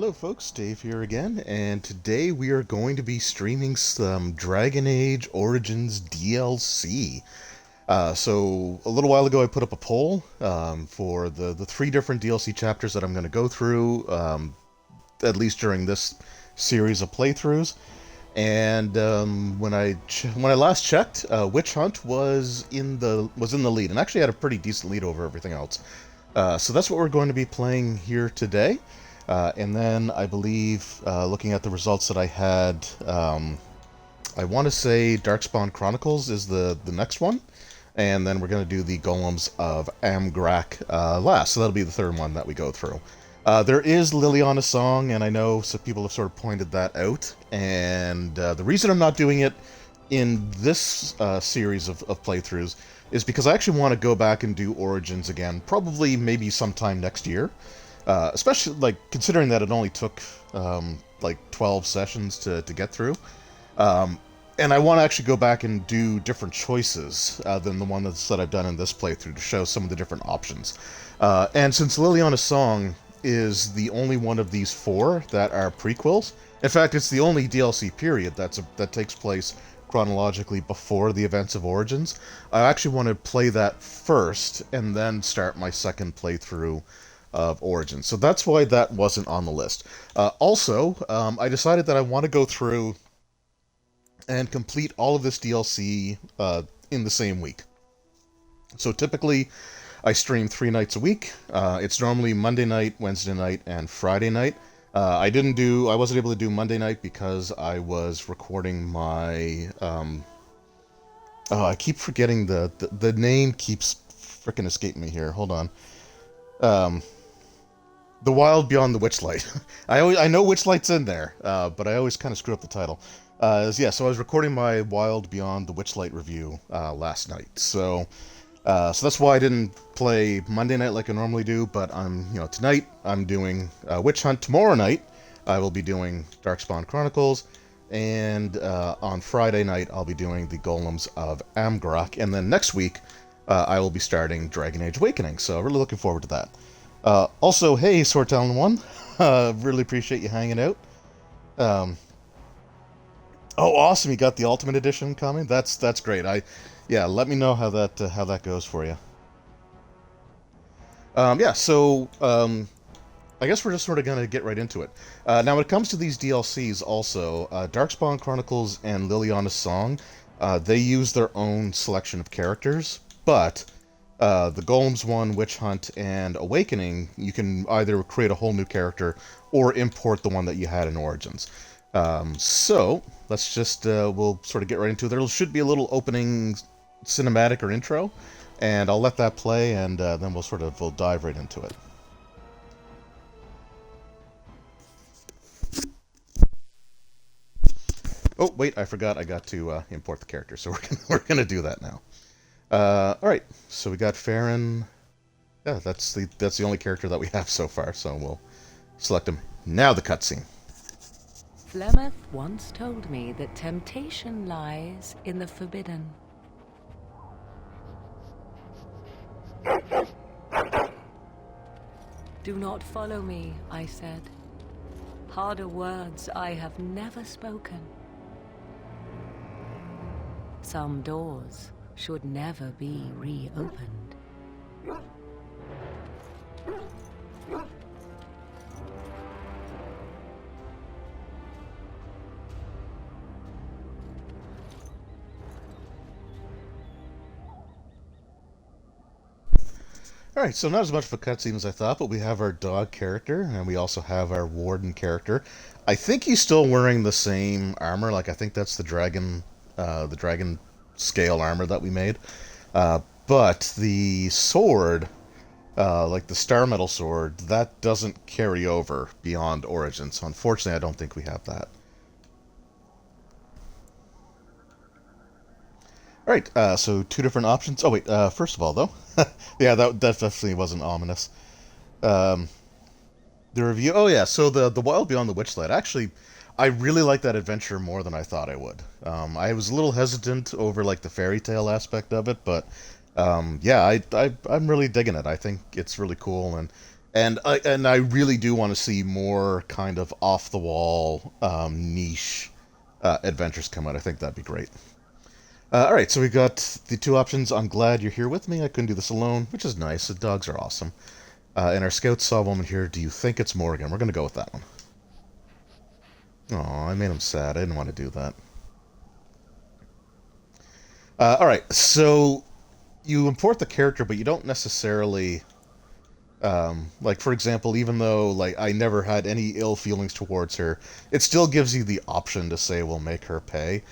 Hello folks, Dave here again, and today we are going to be streaming some Dragon Age Origins DLC. So a little while ago I put up a poll for the three different DLC chapters that I'm going to go through, at least during this series of playthroughs. And when I last checked, Witch Hunt was in the lead, and actually had a pretty decent lead over everything else. So that's what we're going to be playing here today. And then I believe, looking at the results that I had, I want to say Darkspawn Chronicles is the next one. And then we're going to do the Golems of Amgrak last. So that'll be the third one that we go through. There is Liliana's Song, and I know some people have sort of pointed that out. And the reason I'm not doing it in this series of playthroughs is because I actually want to go back and do Origins again, probably maybe sometime next year. Especially, like, considering that it only took, like, 12 sessions to get through. And I want to actually go back and do different choices than the one that I've done in this playthrough to show some of the different options. And since Liliana's Song is the only one of these four that are prequels, in fact, it's the only DLC period that takes place chronologically before the events of Origins, I actually want to play that first and then start my second playthrough of Origins. So that's why that wasn't on the list. Also, I decided that I want to go through and complete all of this DLC in the same week. So typically, I stream 3 nights a week. It's normally Monday night, Wednesday night, and Friday night. I wasn't able to do Monday night because I was recording my, I keep forgetting the name keeps frickin' escaping me here. Hold on. The Wild Beyond the Witchlight. I know Witchlight's in there, but I always kind of screw up the title. So I was recording my Wild Beyond the Witchlight review last night. So that's why I didn't play Monday night like I normally do. But tonight I'm doing Witch Hunt. Tomorrow night I will be doing Darkspawn Chronicles, and on Friday night I'll be doing the Golems of Amgrak, and then next week I will be starting Dragon Age Awakening. So really looking forward to that. Also, hey, Sortalon 1, really appreciate you hanging out. Oh, awesome! You got the Ultimate Edition coming. That's great. Let me know how that goes for you. I guess we're just sort of gonna get right into it. Now, when it comes to these DLCs, also, Darkspawn Chronicles and Liliana's Song, they use their own selection of characters, but the Golems one, Witch Hunt, and Awakening, you can either create a whole new character or import the one that you had in Origins. So let's just we'll sort of get right into it. There should be a little opening cinematic or intro, and I'll let that play, and then we'll dive right into it. Oh wait, I forgot I got to import the character, so we're gonna do that now. All right, so we got Farron. Yeah, that's the only character that we have so far, so we'll select him. Now the cutscene. Flemeth once told me that temptation lies in the forbidden. Do not follow me, I said. Harder words I have never spoken. Some doors should never be reopened. Alright, so not as much of a cutscene as I thought, but we have our dog character, and we also have our warden character. I think he's still wearing the same armor, like I think that's the dragon scale armor that we made. But the sword, like the Star Metal sword, that doesn't carry over beyond Origins. So unfortunately, I don't think we have that. Alright, so 2 different options. Oh wait, first of all though, yeah, that definitely wasn't ominous. Um, the review, oh yeah, so the Wild Beyond the Witchlight, actually, I really like that adventure more than I thought I would. I was a little hesitant over like the fairy tale aspect of it, but I'm really digging it. I think it's really cool, and And I really do want to see more kind of off the wall niche adventures come out. I think that'd be great. All right, so we got the two options. I'm glad you're here with me. I couldn't do this alone, which is nice. The dogs are awesome. And our scouts saw a woman here. Do you think it's Morgan? We're gonna go with that one. Oh, I made him sad. I didn't want to do that. All right, so you import the character, but you don't necessarily like, for example, even though like I never had any ill feelings towards her, it still gives you the option to say we'll make her pay.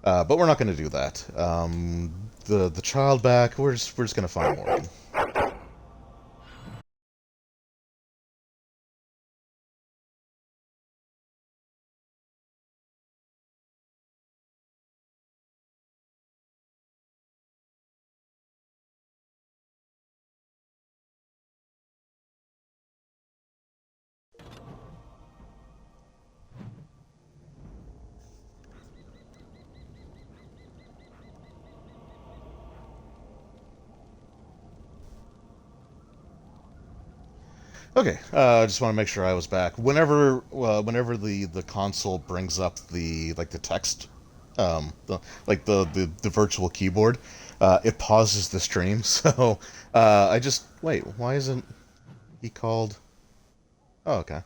But we're not going to do that. The child back. We're just going to find Morgan. Okay, I just want to make sure I was back. Whenever the console brings up the text, the virtual keyboard, it pauses the stream. So I just wait. Why isn't he called? Oh, okay.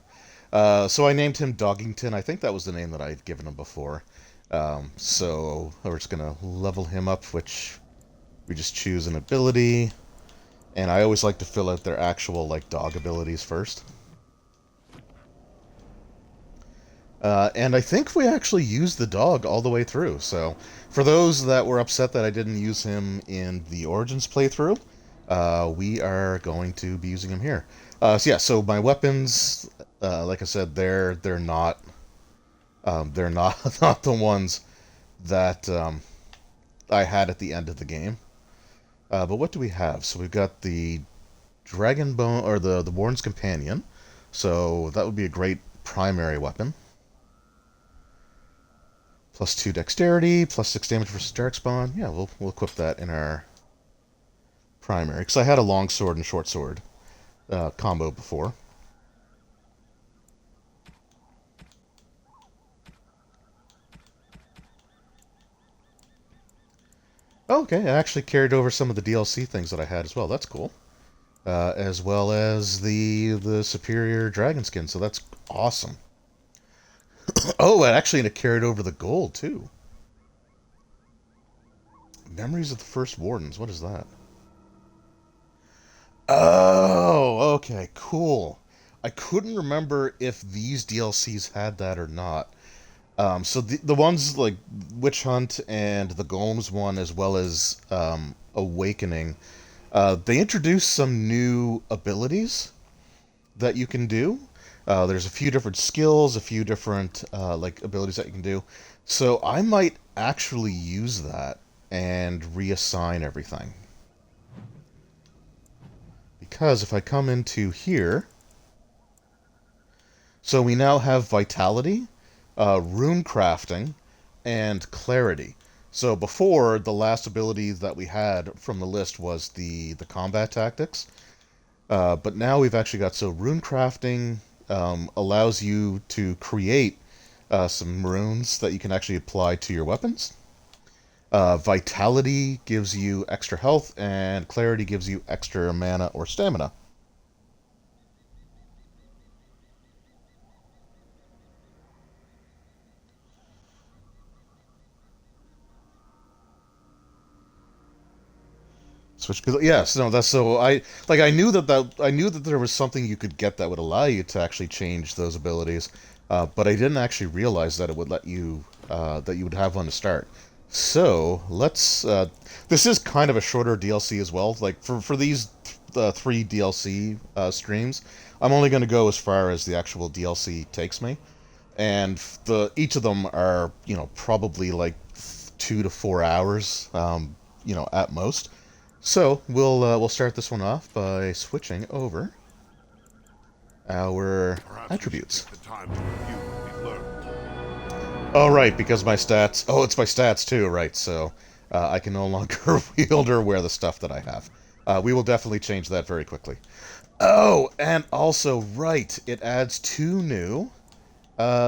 So I named him Doggington. I think that was the name that I'd given him before. So we're just gonna level him up, which we just choose an ability. And I always like to fill out their actual, like, dog abilities first. And I think we actually used the dog all the way through. So, for those that were upset that I didn't use him in the Origins playthrough, we are going to be using him here. So yeah, so my weapons, like I said, they're not not the ones that I had at the end of the game. But what do we have? So we've got the Dragon Bone, or the Warden's Companion. So that would be a great primary weapon. +2 dexterity, +6 damage versus darkspawn. Yeah, we'll equip that in our primary. Because I had a long sword and short sword combo before. Oh, okay, I actually carried over some of the DLC things that I had as well. That's cool. As well as the superior dragon skin. So that's awesome. Oh, and actually, it carried over the gold too. Memories of the First Wardens. What is that? Oh, okay, cool. I couldn't remember if these DLCs had that or not. So the ones like Witch Hunt and the Golems one, as well as Awakening, they introduced some new abilities that you can do. There's a few different skills, a few different like abilities that you can do. So I might actually use that and reassign everything. Because if I come into here, so we now have Vitality, Runecrafting, and Clarity. So before, the last ability that we had from the list was the combat tactics. But now we've actually got, so Runecrafting allows you to create some runes that you can actually apply to your weapons. Vitality gives you extra health, and Clarity gives you extra mana or stamina. Switch, yes, no, that's so I knew I knew that there was something you could get that would allow you to actually change those abilities, but I didn't actually realize that it would let you that you would have one to start. So let's. This is kind of a shorter DLC as well. Like for these three DLC streams, I'm only going to go as far as the actual DLC takes me, and the each of them are probably like 2 to 4 hours, at most. So we'll start this one off by switching over our attributes. Oh, right, because my stats. Oh, it's my stats too, right? So I can no longer wield or wear the stuff that I have. We will definitely change that very quickly. Oh, and also, right, it adds 2 new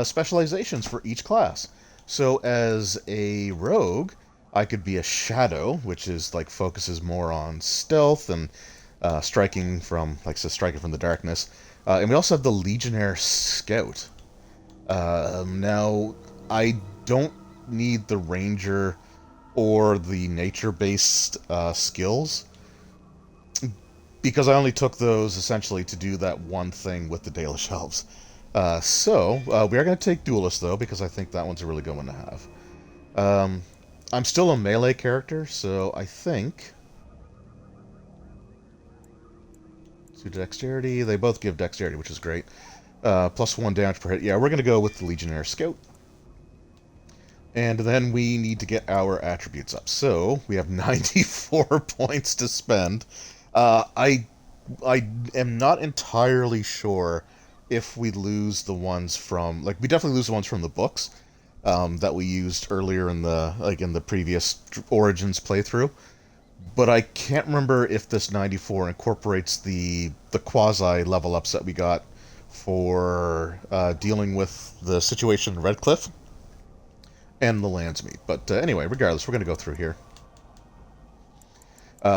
specializations for each class. So as a rogue, I could be a shadow, which is like focuses more on stealth and striking from, like, so striking from the darkness. And we also have the Legionnaire Scout. Now, I don't need the ranger or the nature-based skills because I only took those essentially to do that one thing with the Dalish elves. We are going to take Duelist, though, because I think that one's a really good one to have. I'm still a melee character, so I think... To dexterity, they both give dexterity, which is great. +1 damage per hit. Yeah, we're going to go with the Legionnaire Scout. And then we need to get our attributes up. So, we have 94 points to spend. I am not entirely sure if we lose the ones from... Like, we definitely lose the ones from the books that we used earlier in the previous Origins playthrough. But I can't remember if this 94 incorporates the quasi level ups that we got for dealing with the situation in Redcliffe and the Landsmeet. But anyway, regardless, we're going to go through here.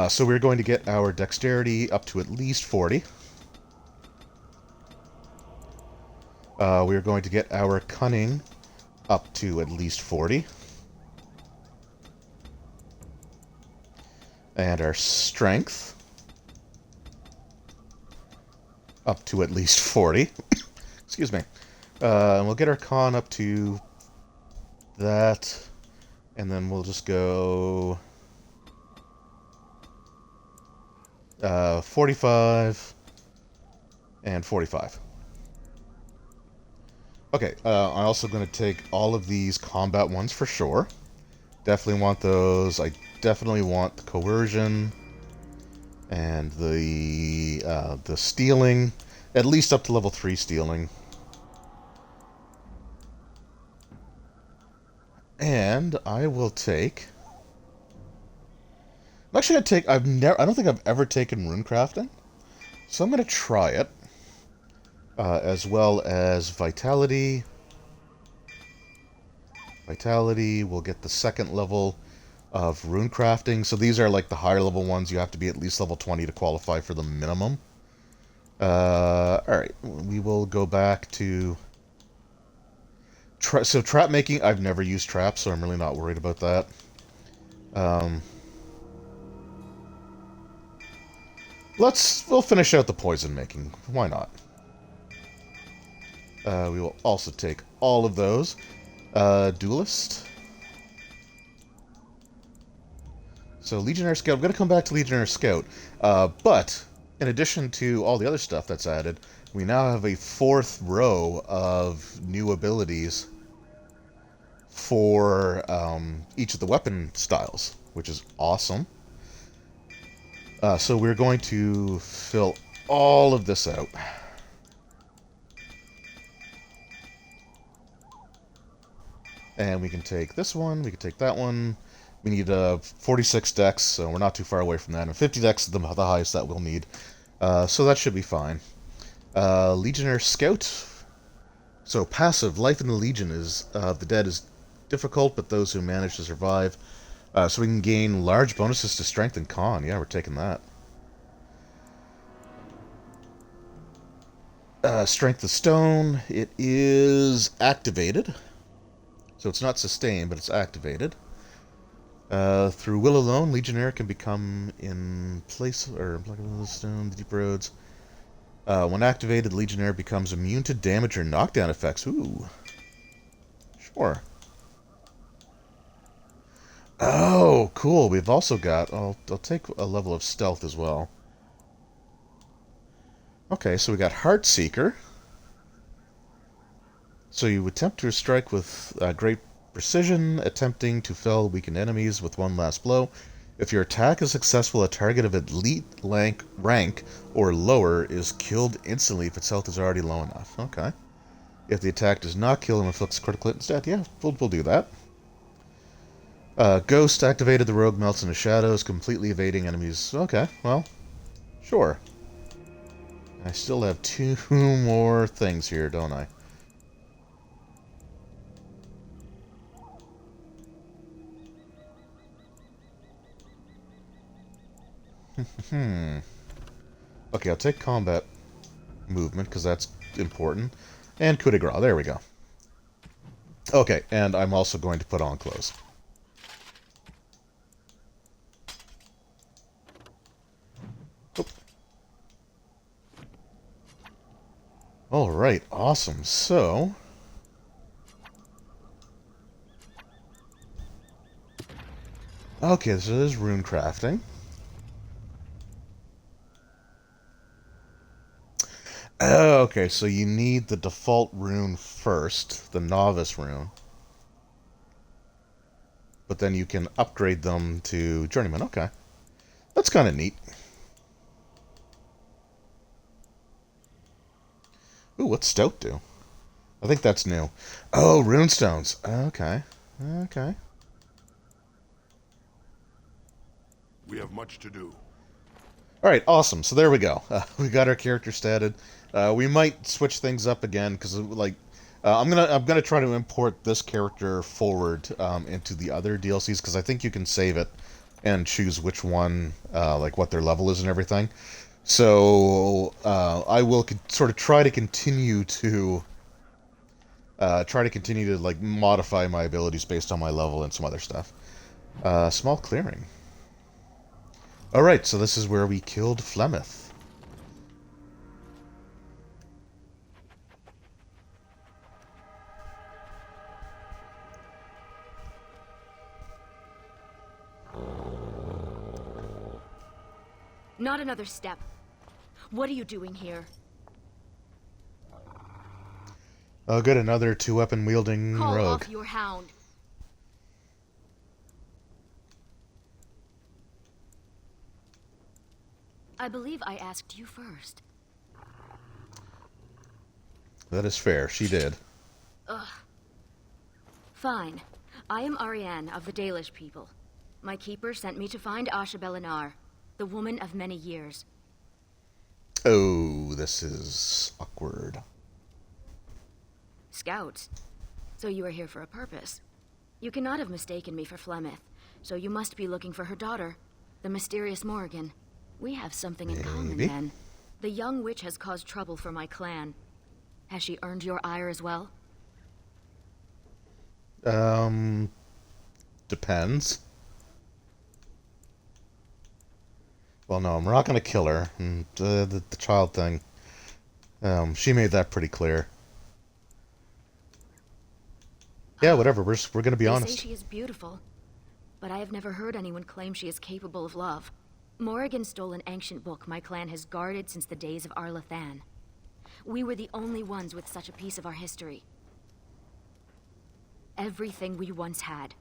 So we're going to get our dexterity up to at least 40. We're going to get our cunning up to at least 40. And our strength up to at least 40. Excuse me. And we'll get our con up to that. And then we'll just go 45 and 45. Okay, I'm also going to take all of these combat ones for sure. Definitely want those. I definitely want the coercion and the stealing, at least up to level 3 stealing. And I will take... I'm actually going to take... I don't think I've ever taken Runecrafting, so I'm going to try it. As well as Vitality. Vitality, we'll get the second level of Runecrafting. So these are like the higher level ones. You have to be at least level 20 to qualify for the minimum. Alright, we will go back to... So trap making, I've never used traps, so I'm really not worried about that. We'll finish out the poison making. Why not? We will also take all of those. Duelist. So Legionnaire Scout, I'm going to come back to Legionnaire Scout. But, in addition to all the other stuff that's added, we now have a 4th row of new abilities for each of the weapon styles, which is awesome. So we're going to fill all of this out. And we can take this one, we can take that one. We need 46 dex, so we're not too far away from that. And 50 dex is the highest that we'll need. So that should be fine. Legionnaire Scout. So passive, life in the Legion is the dead is difficult, but those who manage to survive. So we can gain large bonuses to strength and con. Yeah, we're taking that. Strength of Stone. It is activated. So it's not sustained, but it's activated. Through will alone, Legionnaire can become in place or implacable the stone, the deep roads. When activated, Legionnaire becomes immune to damage or knockdown effects. Ooh. Sure. Oh, cool. We've also got... I'll take a level of stealth as well. Okay, so we got Heartseeker. So you attempt to strike with great precision, attempting to fell weakened enemies with one last blow. If your attack is successful, a target of elite rank or lower is killed instantly if its health is already low enough. Okay. If the attack does not kill and inflicts critical hit instead, yeah, we'll do that. Ghost activated. The rogue melts into shadows, completely evading enemies. Okay, well, sure. I still have 2 more things here, don't I? Hmm. Okay, I'll take combat movement, because that's important. And coup de grace. There we go. Okay, and I'm also going to put on clothes. Oh. Alright, awesome. So... okay, so there's runecrafting. Okay, so you need the default rune first, the novice rune. But then you can upgrade them to journeyman. Okay. That's kind of neat. Ooh, what's stout do? I think that's new. Oh, runestones. Okay. Okay. We have much to do. Alright, awesome. So there we go. We got our character statted. We might switch things up again, because, like, I'm gonna try to import this character forward into the other DLCs, because I think you can save it and choose which one, like, what their level is and everything. So, I will sort of try to continue to... like, modify my abilities based on my level and some other stuff. Small clearing. Alright, so this is where we killed Flemeth. Not another step. What are you doing here? Oh, good, another 2-weapon wielding Call rogue. off your hound. I believe I asked you first. That is fair, she did. Ugh. Fine. I am Ariane of the Dalish people. My keeper sent me to find Asha Belinar, the woman of many years. Oh, this is awkward. Scouts. So you are here for a purpose. You cannot have mistaken me for Flemeth, so you must be looking for her daughter, the mysterious Morrigan. We have something in common, Maybe. then. The young witch has caused trouble for my clan. Has she earned your ire as well? Depends. Well, no, I'm not going to kill her. And, the child thing, she made that pretty clear. Yeah, whatever, we're going to be They honest. say she is beautiful, but I have never heard anyone claim she is capable of love. Morrigan stole an ancient book my clan has guarded since the days of Arlathan. We were the only ones with such a piece of our history. Everything we once had,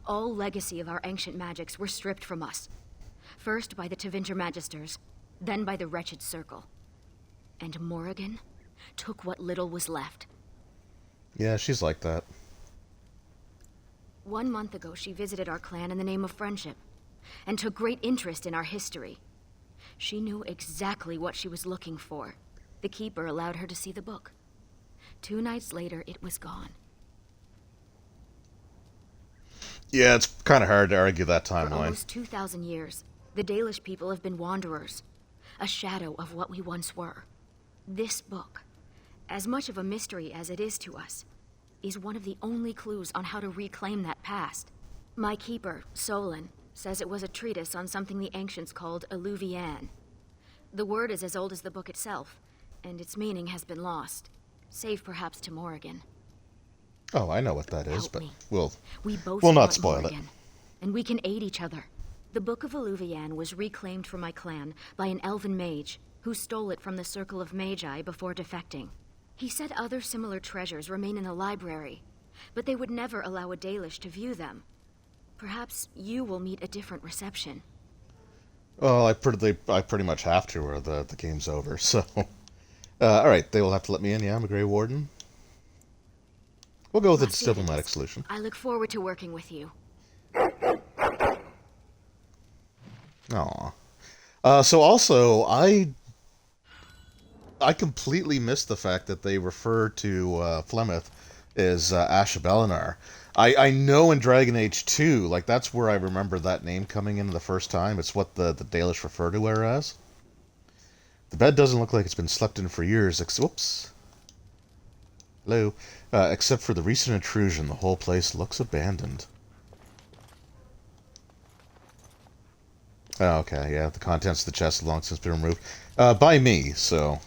all legacy of our ancient magics, were stripped from us. First by the Tevinter Magisters, then by the Wretched Circle. And Morrigan took what little was left. Yeah, she's like that. 1 month ago, she visited our clan in the name of friendship, and took great interest in our history. She knew exactly what she was looking for. The Keeper allowed her to see the book. 2 nights later, it was gone. Yeah, it's kind of hard to argue that For timeline. almost 2,000 years, the Dalish people have been wanderers, a shadow of what we once were. This book, as much of a mystery as it is to us, is one of the only clues on how to reclaim that past. My keeper, Solon, says it was a treatise on something the ancients called Alluvian. The word is as old as the book itself, and its meaning has been lost, save perhaps to Morrigan. Oh, I know what that is, Help but me. we'll We both not want spoil it. Morrigan, and we can aid each other. The Book of Alluvian was reclaimed from my clan by an elven mage who stole it from the Circle of Magi before defecting. He said other similar treasures remain in the library, but they would never allow a Dalish to view them. Perhaps you will meet a different reception. Well, I pretty much have to, or the game's over. So, all right, they will have to let me in. Yeah, I'm a Grey Warden. We'll go with the Mercedes, diplomatic solution. I look forward to working with you. Aw. So also, I completely missed the fact that they refer to Flemeth as Ashabelinar. I know in Dragon Age 2, like, that's where I remember that name coming in the first time. It's what the Dalish refer to her as. The bed doesn't look like it's been slept in for years, whoops. Hello. Except for the recent intrusion, the whole place looks abandoned. Oh, okay, yeah, the contents of the chest have long since been removed. By me, so...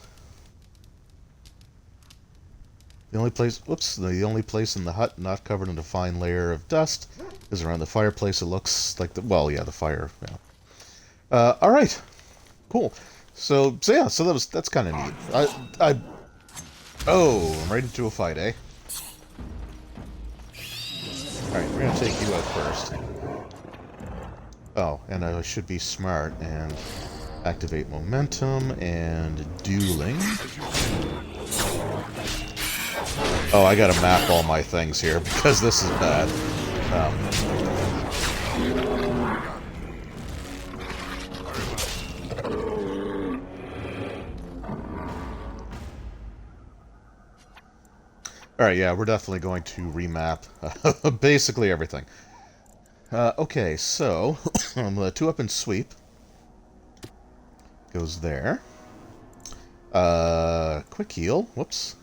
The only place in the hut not covered in a fine layer of dust is around the fireplace. It looks like the fire, yeah. Alright. Cool. So that's kind of neat. Oh, I'm right into a fight, eh? Alright, we're gonna take you out first. Oh, and I should be smart and activate momentum and dueling. Oh, I gotta map all my things here because this is bad. Alright, yeah, we're definitely going to remap basically everything. Okay, so, 2-up and sweep. Goes there. Quick heal. Whoops.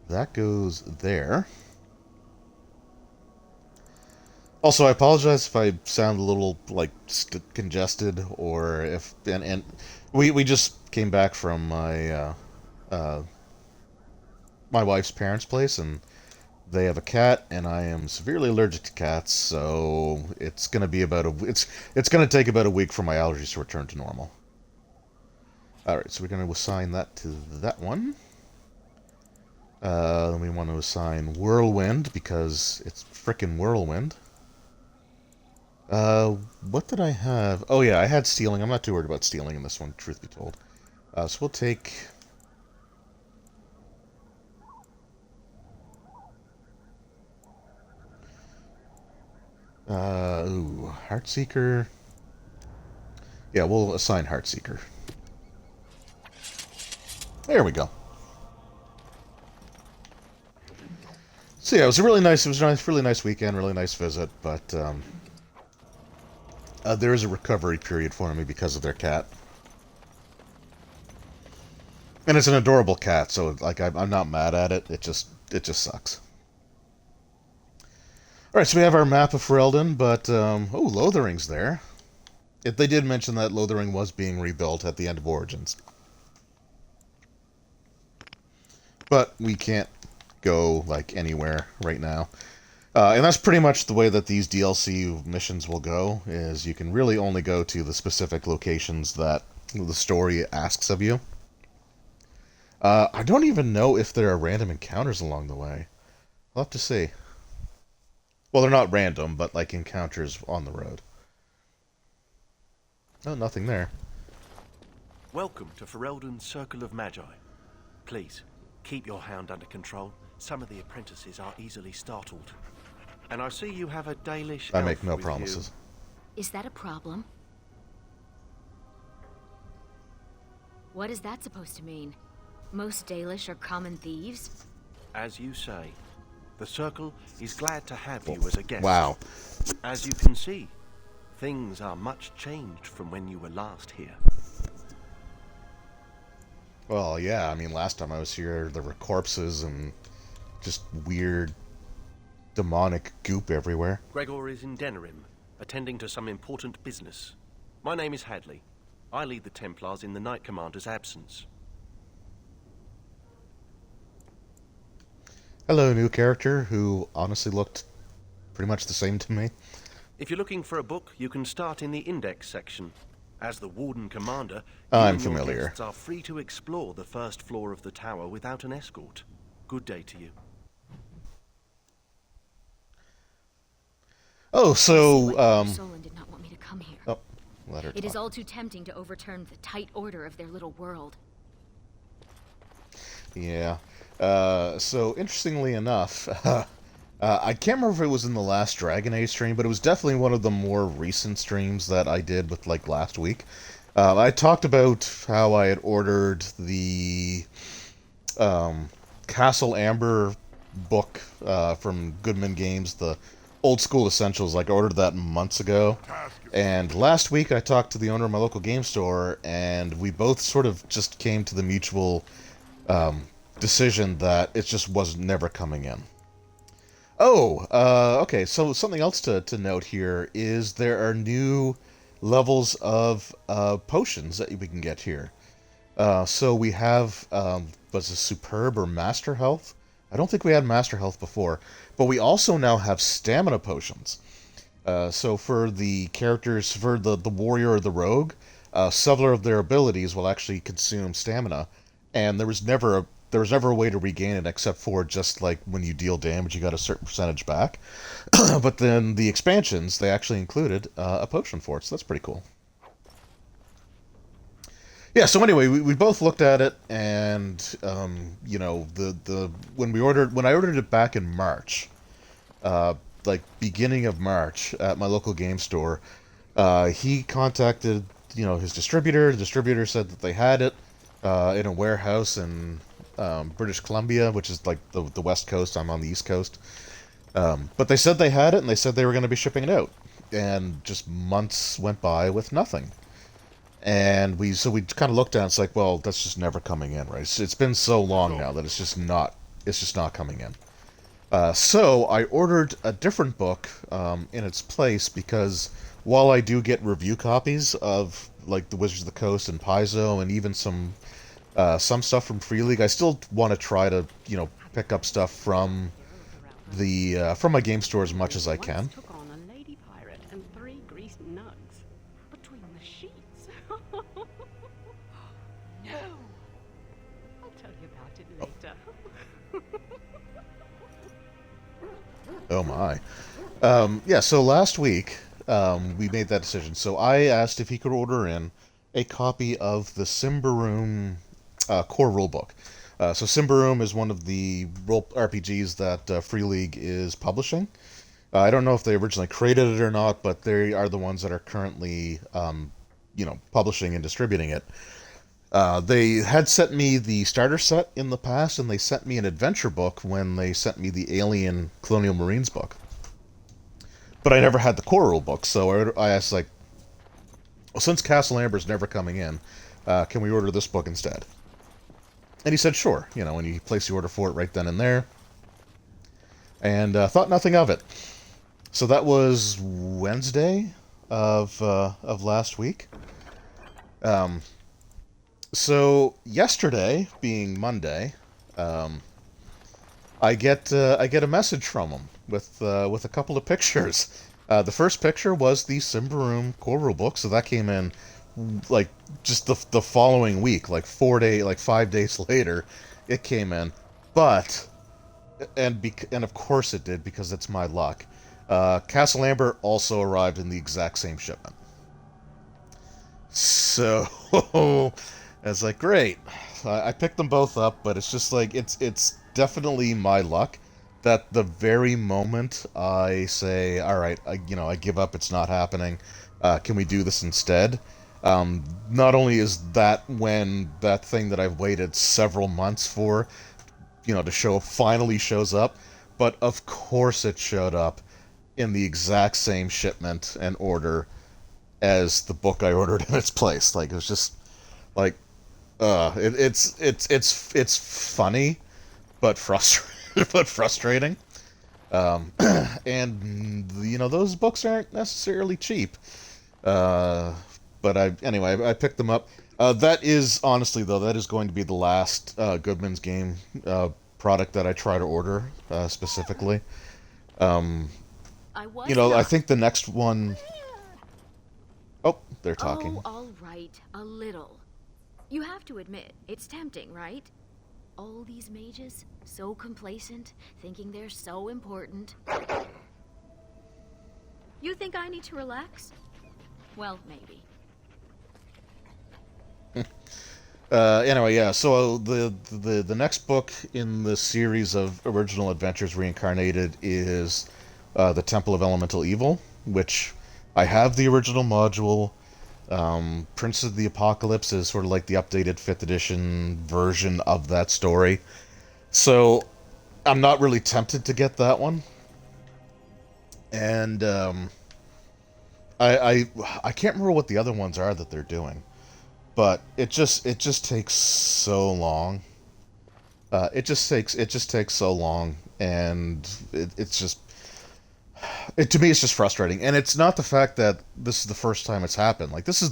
That goes there. Also, I apologize if I sound a little, like, congested, or if... And we just came back from my, my wife's parents' place, and they have a cat, and I am severely allergic to cats, so it's gonna be about it's gonna take about a week for my allergies to return to normal. Alright, so we're gonna assign that to that one. Then we want to assign Whirlwind, because it's frickin' Whirlwind. What did I have? Oh yeah, I had Stealing. I'm not too worried about Stealing in this one, truth be told. So we'll take... Heartseeker. Yeah, we'll assign Heartseeker. There we go. So yeah, it was a really nice weekend, really nice visit, but there is a recovery period for me because of their cat. And it's an adorable cat, so like I'm not mad at it. It just sucks. Alright, so we have our map of Ferelden, but, oh, Lothering's there. They did mention that Lothering was being rebuilt at the end of Origins. But we can't go, like, anywhere right now. And that's pretty much the way that these DLC missions will go, is you can really only go to the specific locations that the story asks of you. I don't even know if there are random encounters along the way. I'll have to see. Well, they're not random, but like encounters on the road. Oh, nothing there. Welcome to Ferelden's Circle of Magi. Please, keep your hound under control. Some of the apprentices are easily startled. And I see you have a Dalish I elf make no with promises. Is that a problem? What is that supposed to mean? Most Dalish are common thieves? As you say, the Circle is glad to have you as a guest. Wow. As you can see, things are much changed from when you were last here. Well, yeah, I mean, last time I was here, there were corpses and just weird, demonic goop everywhere. Gregor is in Denerim, attending to some important business. My name is Hadley. I lead the Templars in the Knight Commander's absence. Hello, new character, who honestly looked pretty much the same to me. If you're looking for a book, you can start in the index section. As the Warden Commander, I'm you and your familiar. guests are free to explore the first floor of the tower without an escort. Good day to you. Oh, so, Solon did not want me to come here. Oh, let her It is talk. all too tempting to overturn the tight order of their little world. Yeah. So, interestingly enough, I can't remember if it was in the last Dragon Age stream, but it was definitely one of the more recent streams that I did with, like, last week. I talked about how I had ordered the um, Castle Amber book from Goodman Games, the old school essentials. Like I ordered that months ago. Task And last week I talked to the owner of my local game store, and we both sort of just came to the mutual um, decision that it just was never coming in. Oh, okay, so something else to note here is there are new levels of potions that we can get here. So we have, was it Superb or Master Health? I don't think we had Master Health before, but we also now have Stamina Potions. So for the characters, for the warrior or the rogue, several of their abilities will actually consume stamina, and there was never a way to regain it except for just like when you deal damage, you got a certain percentage back. But then the expansions, they actually included a potion for it, so that's pretty cool. Yeah. So anyway, we both looked at it, and the when I ordered it back in March, uh, like beginning of March at my local game store. He contacted, his distributor. The distributor said that they had it in a warehouse in British Columbia, which is like the West Coast. I'm on the East Coast. But they said they had it, and they said they were going to be shipping it out. And just months went by with nothing. And we kind of looked at it. It's like, well, that's just never coming in, right? It's been so long now that it's just not coming in. So I ordered a different book in its place because while I do get review copies of like the Wizards of the Coast and Paizo and even some stuff from Free League, I still want to try to pick up stuff from from my game store as much as I can. Took on a lady pirate and 3 greased nugs between the sheets. No, I'll tell you about it later. Oh my. Yeah, so last week we made that decision. So I asked if he could order in a copy of the Symbaroum core rulebook. So Symbaroum is one of the role RPGs that Free League is publishing. I don't know if they originally created it or not, but they are the ones that are currently, publishing and distributing it. They had sent me the starter set in the past, and they sent me an adventure book when they sent me the Alien Colonial Marines book. But I never had the core rule book, so I asked, like, well, since Castle Amber's never coming in, can we order this book instead? And he said, sure, and he placed the order for it right then and there, and thought nothing of it. So that was Wednesday of last week. So yesterday, being Monday, I get a message from him with a couple of pictures. The first picture was the Symbaroum core rulebook, so that came in like just the following week, like 5 days later, it came in. But and of course it did because it's my luck. Castle Amber also arrived in the exact same shipment. So I was like, great. I picked them both up, but it's just like it's definitely my luck that the very moment I say, all right, I give up, it's not happening. Can we do this instead? Not only is that when that thing that I've waited several months for, to show finally shows up, but of course it showed up in the exact same shipment and order as the book I ordered in its place. Like, it was just like, it's funny, but frustrating. And those books aren't necessarily cheap. But I picked them up. That is honestly though, that is going to be the last Goodman's Game product that I try to order specifically. I think the next one. Oh, they're talking. Oh, all right, a little. You have to admit, it's tempting, right? All these mages, so complacent, thinking they're so important. You think I need to relax? Well, maybe. Anyway, yeah. So the next book in the series of original adventures reincarnated is the Temple of Elemental Evil, which I have the original module. Prince of the Apocalypse is sort of like the updated 5th edition version of that story. So I'm not really tempted to get that one. And I can't remember what the other ones are that they're doing, but it just takes so long. It just takes so long, and it's just to me it's just frustrating. And it's not the fact that this is the first time it's happened. Like, this is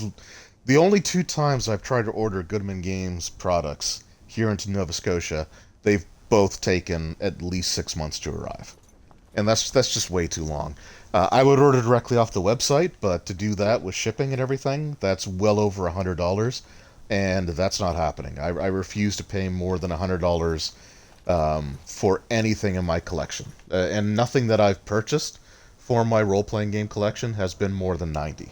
the only 2 times I've tried to order Goodman Games products here into Nova Scotia. They've both taken at least 6 months to arrive, and that's just way too long. I would order directly off the website, but to do that with shipping and everything, that's well over $100, and that's not happening. I refuse to pay more than $100 for anything in my collection, and nothing that I've purchased for my role-playing game collection has been more than 90.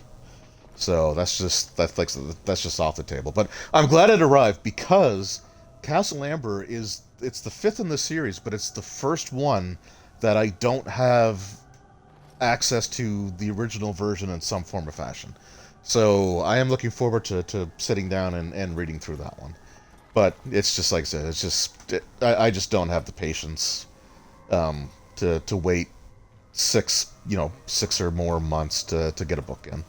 So that's just off the table. But I'm glad it arrived, because Castle Amber it's the 5th in the series, but it's the first one that I don't have access to the original version in some form or fashion. So I am looking forward to sitting down and reading through that one. But it's just like I said, I just don't have the patience to wait 6 or more months to get a book in.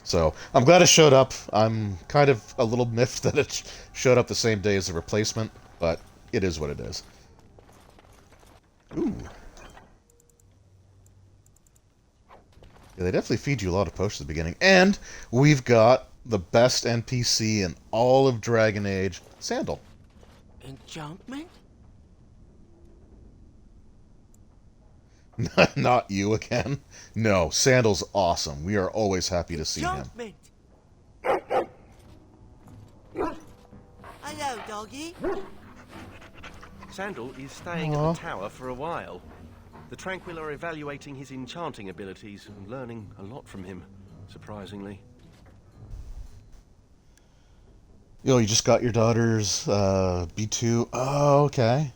So I'm glad it showed up. I'm kind of a little miffed that it showed up the same day as the replacement, but it is what it is. Ooh. Yeah, they definitely feed you a lot of potions at the beginning. And we've got the best NPC in all of Dragon Age, Sandal. Enchantment? Not you again. No, Sandal's awesome. We are always happy to see him. Enchantment! Hello, doggy. Sandal is staying at the tower for a while. The Tranquil are evaluating his enchanting abilities and learning a lot from him, surprisingly. Yo, you just got your daughter's B2. Oh, okay.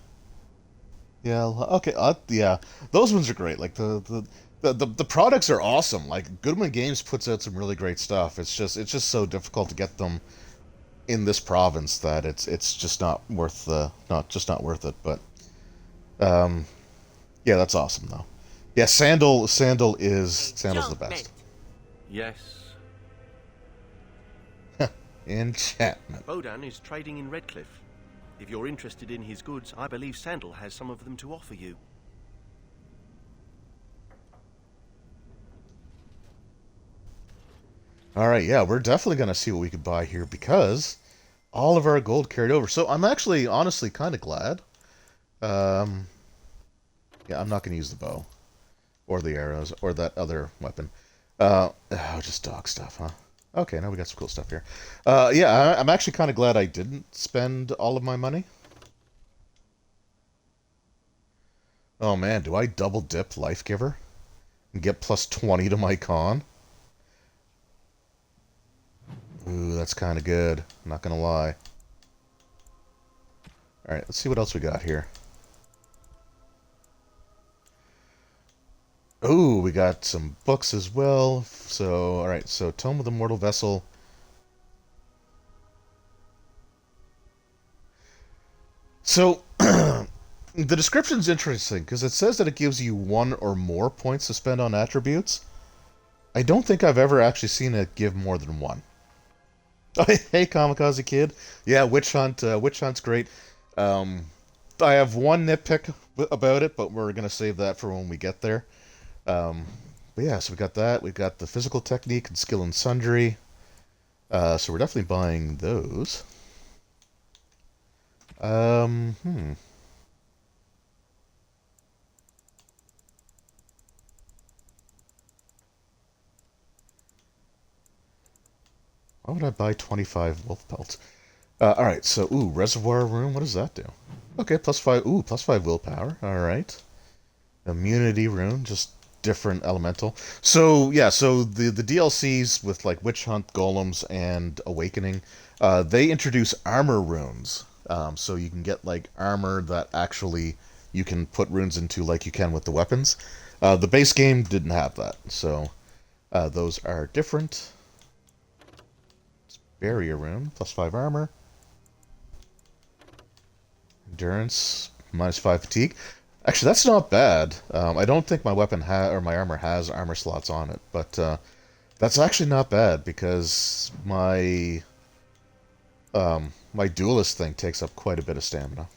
Yeah, okay. Yeah, those ones are great. Like the products are awesome. Like, Goodman Games puts out some really great stuff. It's just so difficult to get them in this province that it's just not worth not worth it. But yeah, that's awesome though. Yeah, Sandal's the best. Yes. Enchantment. Bodan is trading in Redcliffe. If you're interested in his goods, I believe Sandal has some of them to offer you. Alright, yeah, we're definitely going to see what we could buy here, because all of our gold carried over. So I'm actually, honestly, kind of glad. Yeah, I'm not going to use the bow. Or the arrows. Or that other weapon. Just dog stuff, huh? Okay, now we got some cool stuff here. Yeah, I'm actually kind of glad I didn't spend all of my money. Oh man, do I double dip Life Giver? And get plus 20 to my con? Ooh, that's kind of good. I'm not gonna lie. Alright, let's see what else we got here. Ooh, we got some books as well. So, alright, so Tome of the Mortal Vessel. So, the description's interesting, because it says that it gives you 1 or more points to spend on attributes. I don't think I've ever actually seen it give more than 1. Oh, hey, Kamikaze Kid. Yeah, Witch Hunt's great. I have one nitpick about it, but we're going to save that for when we get there. But yeah, so we got that. We've got the physical technique and skill and sundry. So we're definitely buying those. Why would I buy 25 wolf pelts? Alright, so, ooh, reservoir room, what does that do? Okay, plus 5, ooh, plus 5 willpower, alright. Immunity rune, just different elemental. So, yeah, so the DLCs with, like, Witch Hunt, Golems, and Awakening, they introduce armor runes. So you can get, like, armor that actually you can put runes into like you can with the weapons. The base game didn't have that, so those are different. Barrier rune, +5 armor. Endurance, -5 fatigue. Actually, that's not bad. I don't think my weapon or my armor has armor slots on it, but that's actually not bad because my my duelist thing takes up quite a bit of stamina.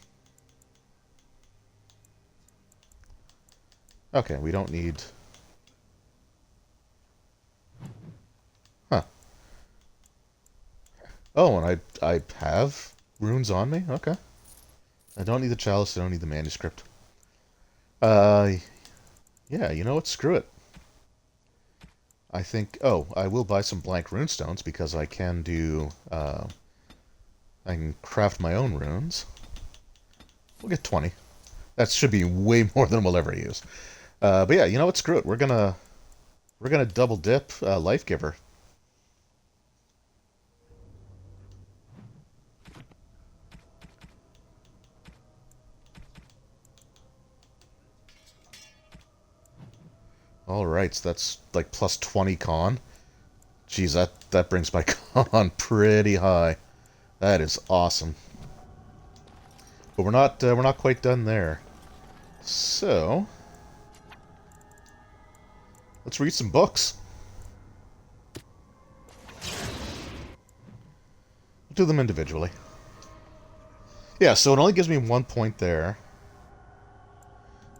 Okay, we don't need... Huh. Oh, and I have runes on me? Okay. I don't need the chalice, I don't need the manuscript. Yeah, you know what? Screw it. I think... Oh, I will buy some blank runestones because I can do... I can craft my own runes. We'll get 20. That should be way more than we'll ever use. But yeah, you know what? Screw it. We're gonna double dip Life Giver. Alright, so that's like +20 con. Jeez, that brings my con pretty high. That is awesome. But we're not quite done there. So let's read some books. We'll do them individually. Yeah, so it only gives me 1 point there.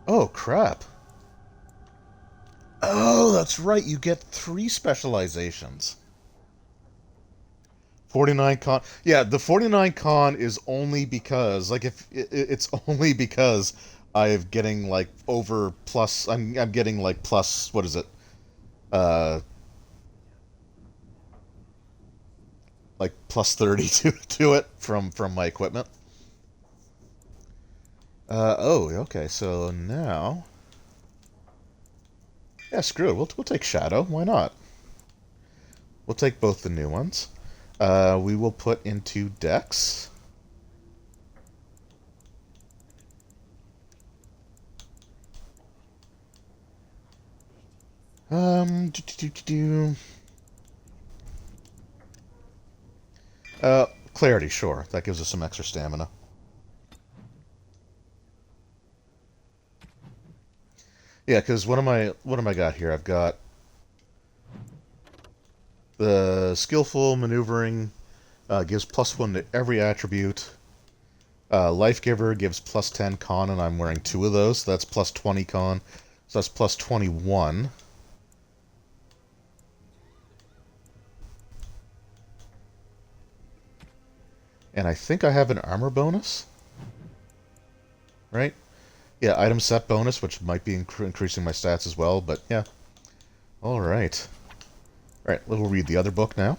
Oh, crap. Oh, that's right. You get 3 specializations. 49 con. Yeah, the 49 con is only because, like, if it's only because I'm getting like over plus. I'm getting like plus. What is it? Like +30 to it from my equipment. Oh, okay. So now. Yeah, screw it. We'll take Shadow. Why not? We'll take both the new ones. We will put into Dex. Clarity, sure. That gives us some extra stamina. Yeah, because what am I got here? I've got the skillful maneuvering gives +1 to every attribute. Life Giver gives +10 con, and I'm wearing 2 of those. So that's +20 con. So that's +21. And I think I have an armor bonus, right? Yeah, item set bonus, which might be increasing my stats as well, but yeah. Alright. Alright, we'll read the other book now.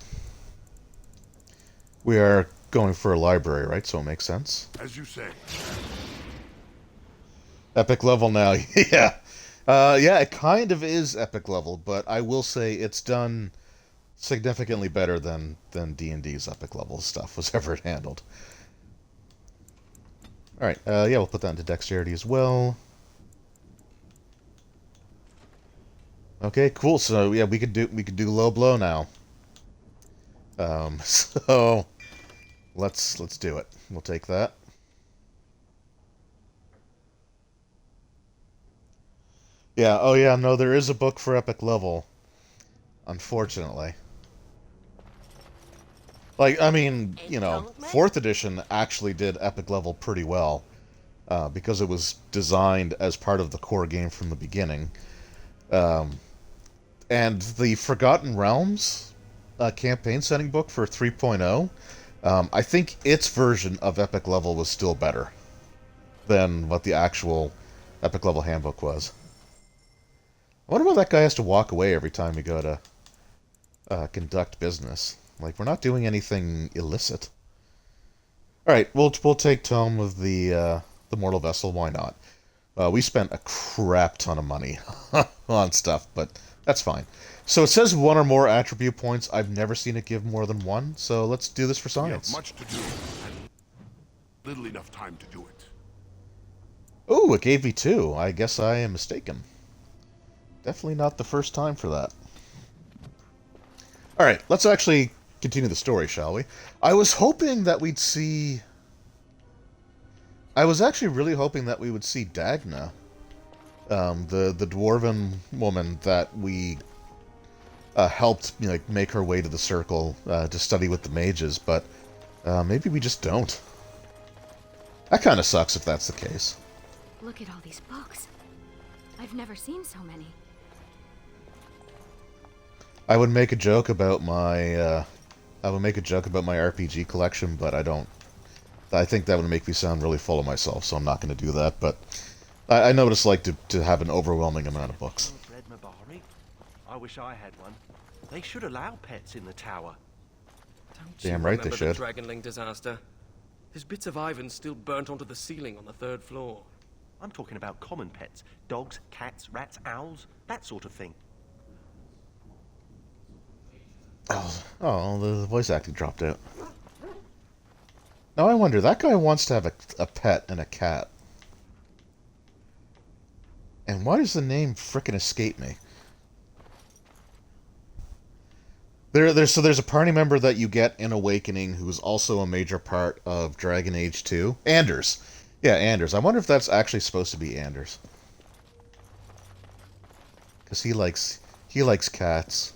We are going for a library, right? So it makes sense. As you say. Epic level now, yeah. Yeah, it kind of is epic level, but I will say it's done significantly better than D&D's epic level stuff was ever handled. Alright, yeah, we'll put that into dexterity as well. Okay, cool. So yeah, we could do low blow now. So let's do it. We'll take that. Yeah, oh yeah, no, there is a book for epic level. Unfortunately. Like, I mean, you know, 4th edition actually did epic level pretty well. Because it was designed as part of the core game from the beginning. And the Forgotten Realms campaign setting book for 3.0, I think its version of epic level was still better than what the actual epic level handbook was. I wonder why that guy has to walk away every time we go to conduct business. Like, we're not doing anything illicit. Alright, we'll take Tome of the Mortal Vessel, why not? We spent a crap ton of money on stuff, but that's fine. So it says 1 or more attribute points. I've never seen it give more than 1, so let's do this for science. We have much to do, and little enough time to do it. Ooh, it gave me 2. I guess I am mistaken. Definitely not the first time for that. Alright, let's actually continue the story, shall we? I was hoping that we'd see... I was actually really hoping that we would see Dagna, the dwarven woman that we helped, you know, like, make her way to the circle to study with the mages, but maybe we just don't. That kind of sucks if that's the case. Look at all these books. I've never seen so many. I would make a joke about my RPG collection, but I don't. I think that would make me sound really full of myself, so I'm not going to do that. But I know what it's like to have an overwhelming amount of books. Red Mabari? I wish I had one. They should allow pets in the tower. Don't Damn you right they remember should. the Dragonling disaster? There's bits of Ivan still burnt onto the ceiling on the 3rd floor. I'm talking about common pets. Dogs, cats, rats, owls, that sort of thing. Oh, the voice acting dropped out. Now I wonder, that guy wants to have a pet and a cat. And why does the name frickin' escape me? So there's a party member that you get in Awakening who's also a major part of Dragon Age 2. Anders. Yeah, Anders. I wonder if that's actually supposed to be Anders. Because he likes cats.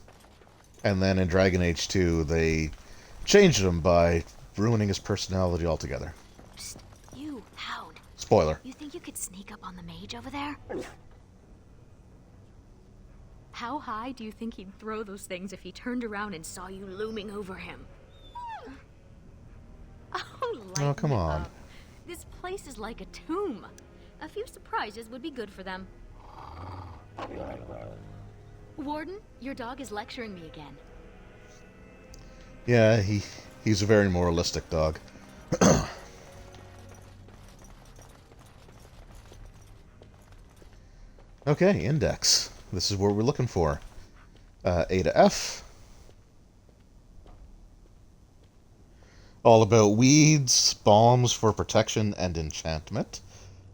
And then in Dragon Age 2, they changed him by ruining his personality altogether. Psst, you, Hound. Spoiler. You think you could sneak up on the mage over there? How high do you think he'd throw those things if he turned around and saw you looming over him? Oh, come on. Up. This place is like a tomb. A few surprises would be good for them. Warden, your dog is lecturing me again. Yeah, he's a very moralistic dog. Okay, index. This is what we're looking for. A to F. All about weeds, balms for protection and enchantment.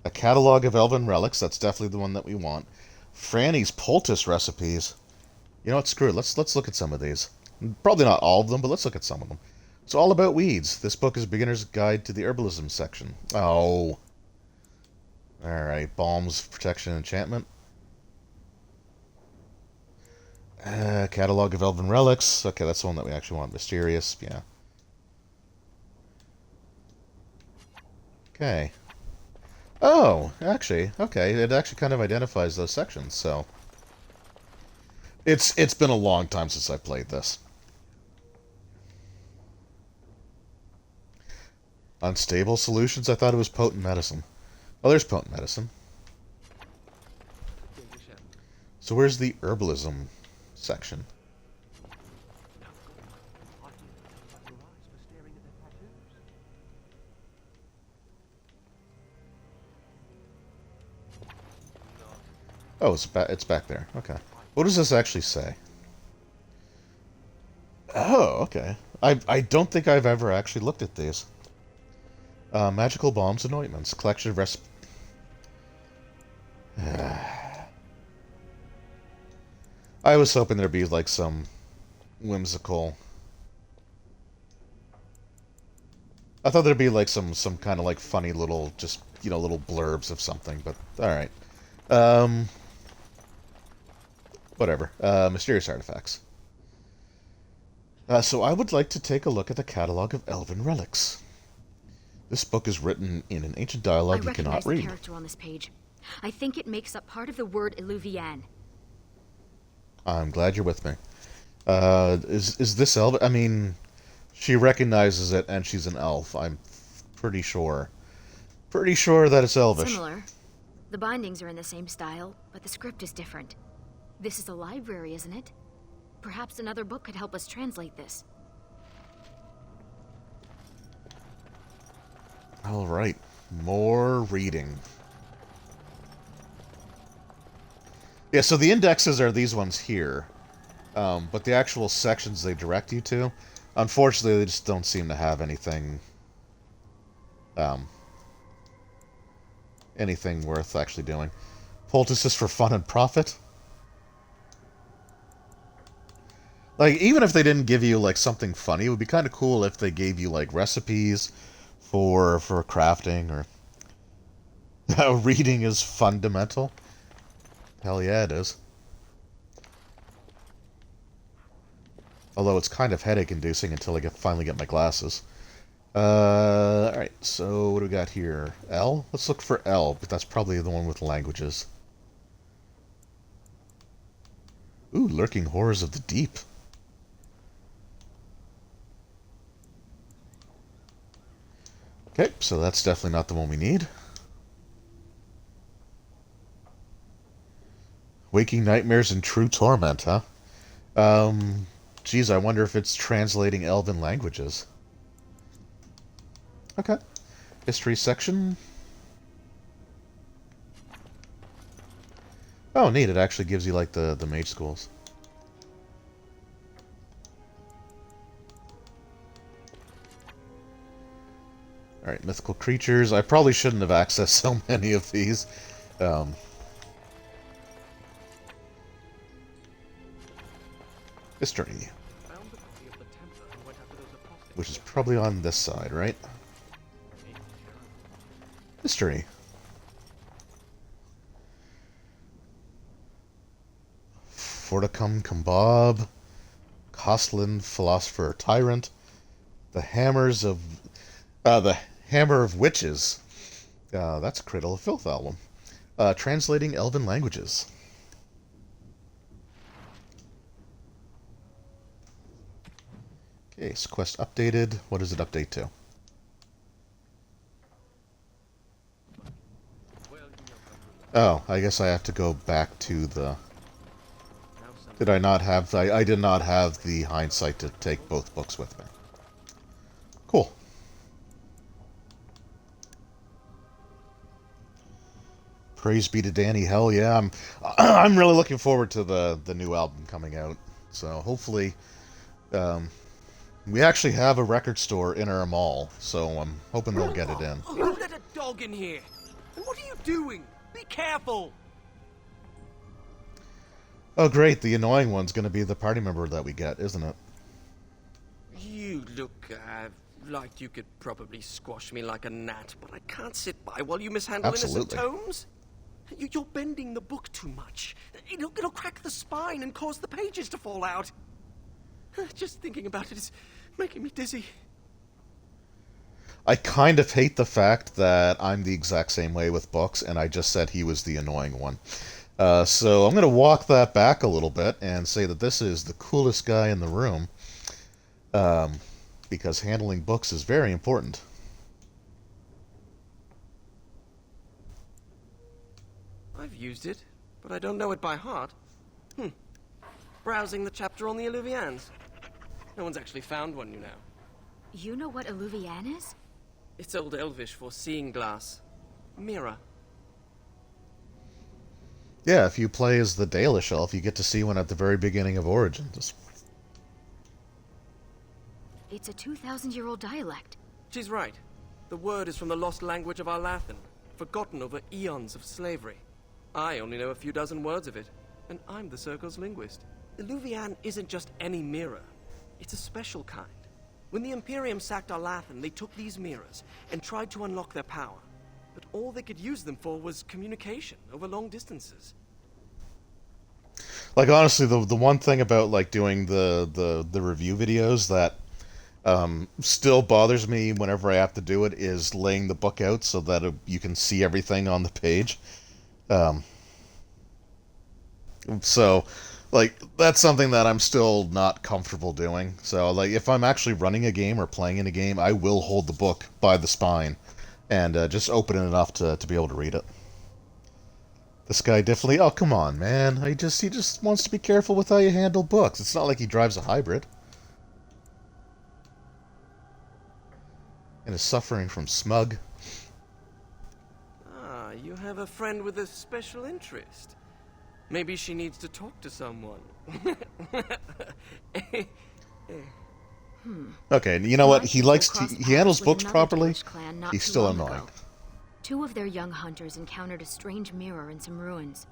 A catalog of Elven Relics. That's definitely the one that we want. Franny's poultice recipes. You know what? Screw it. Let's look at some of these. Probably not all of them, but let's look at some of them. It's all about weeds. This book is a beginner's guide to the herbalism section. Oh. Alright. Balms, protection, enchantment. Catalog of Elven Relics. Okay, that's the one that we actually want. Mysterious. Yeah. Okay. Oh, actually, okay. It actually kind of identifies those sections, so... It's been a long time since I played this. Unstable solutions? I thought it was potent medicine. Oh, there's potent medicine. So where's the herbalism section? Oh, it's back there. Okay. What does this actually say? Oh, okay. I don't think I've ever actually looked at these. Magical balms and ointments. Collection of I was hoping there'd be like some whimsical... I thought there'd be like some kind of like funny little, just, you know, little blurbs of something, but alright. Whatever. Mysterious artifacts. So I would like to take a look at the catalog of Elven Relics. This book is written in an ancient dialogue you cannot I recognize read. the character on this page. I think it makes up part of the word Illuvian. I'm glad you're with me. Is this Elven? I mean, she recognizes it, and she's an elf. I'm pretty sure. Pretty sure that it's Elvish. Similar. The bindings are in the same style, but the script is different. This is a library, isn't it? Perhaps another book could help us translate this. All right, more reading. Yeah, so the indexes are these ones here, but the actual sections they direct you to, unfortunately, they just don't seem to have anything, anything worth actually doing. Poultices for fun and profit. Like, even if they didn't give you, like, something funny, it would be kind of cool if they gave you, like, recipes for crafting, or how reading is fundamental. Hell yeah, it is. Although it's kind of headache-inducing until I finally get my glasses. Alright, so what do we got here? L? Let's look for L, but that's probably the one with languages. Ooh, Lurking Horrors of the Deep. Okay, so that's definitely not the one we need. Waking Nightmares and True Torment, huh? Geez, I wonder if it's translating Elven languages. Okay. History section. Oh, neat. It actually gives you, like, the mage schools. Alright, mythical creatures. I probably shouldn't have accessed so many of these. History. Which is probably on this side, right? History. Forticum Kambab. Kostlin Philosopher Tyrant. The Hammer of Witches. That's a Cradle of Filth album. Translating Elven languages. Okay, so quest updated. What does it update to? Oh, I guess I have to go back to the... Did I not have... I did not have the hindsight to take both books with me. Cool. Praise be to Danny. Hell yeah, I'm really looking forward to the new album coming out. So hopefully... we actually have a record store in our mall, so I'm hoping they'll get it in. You let a dog in here! And what are you doing? Be careful! Oh great, the annoying one's gonna be the party member that we get, isn't it? You look, like you could probably squash me like a gnat, but I can't sit by while you mishandle innocent tomes. You're bending the book too much. It'll crack the spine and cause the pages to fall out. Just thinking about it is making me dizzy. I kind of hate the fact that I'm the exact same way with books, and I just said he was the annoying one. So I'm going to walk that back a little bit and say that this is the coolest guy in the room, because handling books is very important. I've used it, but I don't know it by heart. Browsing the chapter on the Illuvians. No one's actually found one, you know. You know what Illuvian is? It's Old Elvish for seeing glass. Mirror. Yeah, if you play as the Dalish elf, you get to see one at the very beginning of Origins. It's a 2,000-year-old dialect. She's right. The word is from the lost language of our Lathan, forgotten over eons of slavery. I only know a few dozen words of it, and I'm the Circle's linguist. Illuvian isn't just any mirror. It's a special kind. When the Imperium sacked our Lathan, they took these mirrors and tried to unlock their power. But all they could use them for was communication over long distances. Like, honestly, the one thing about, like, doing the review videos that still bothers me whenever I have to do it is laying the book out so that you can see everything on the page. So, like, that's something that I'm still not comfortable doing. So, like, if I'm actually running a game or playing in a game, I will hold the book by the spine and just open it enough to be able to read it. This guy definitely... Oh, come on, man. He just wants to be careful with how you handle books. It's not like he drives a hybrid. And is suffering from smug. Ah, you have a friend with a special interest. Maybe she needs to talk to someone. Okay, you know what? He handles books properly. He's still annoying. Two of their young hunters encountered a strange mirror in some ruins.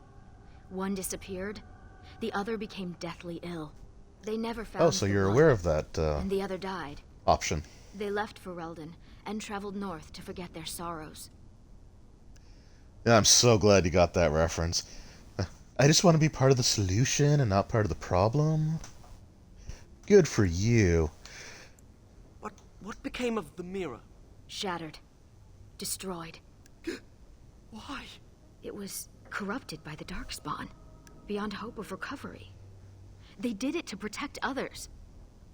One disappeared, the other became deathly ill. They never found Oh, so the you're one, aware of that and the other died. option. They left Ferelden and traveled north to forget their sorrows. Yeah, I'm so glad you got that reference. I just want to be part of the solution and not part of the problem. Good for you. What became of the mirror? Shattered. Destroyed. Why? It was corrupted by the Darkspawn, beyond hope of recovery. They did it to protect others.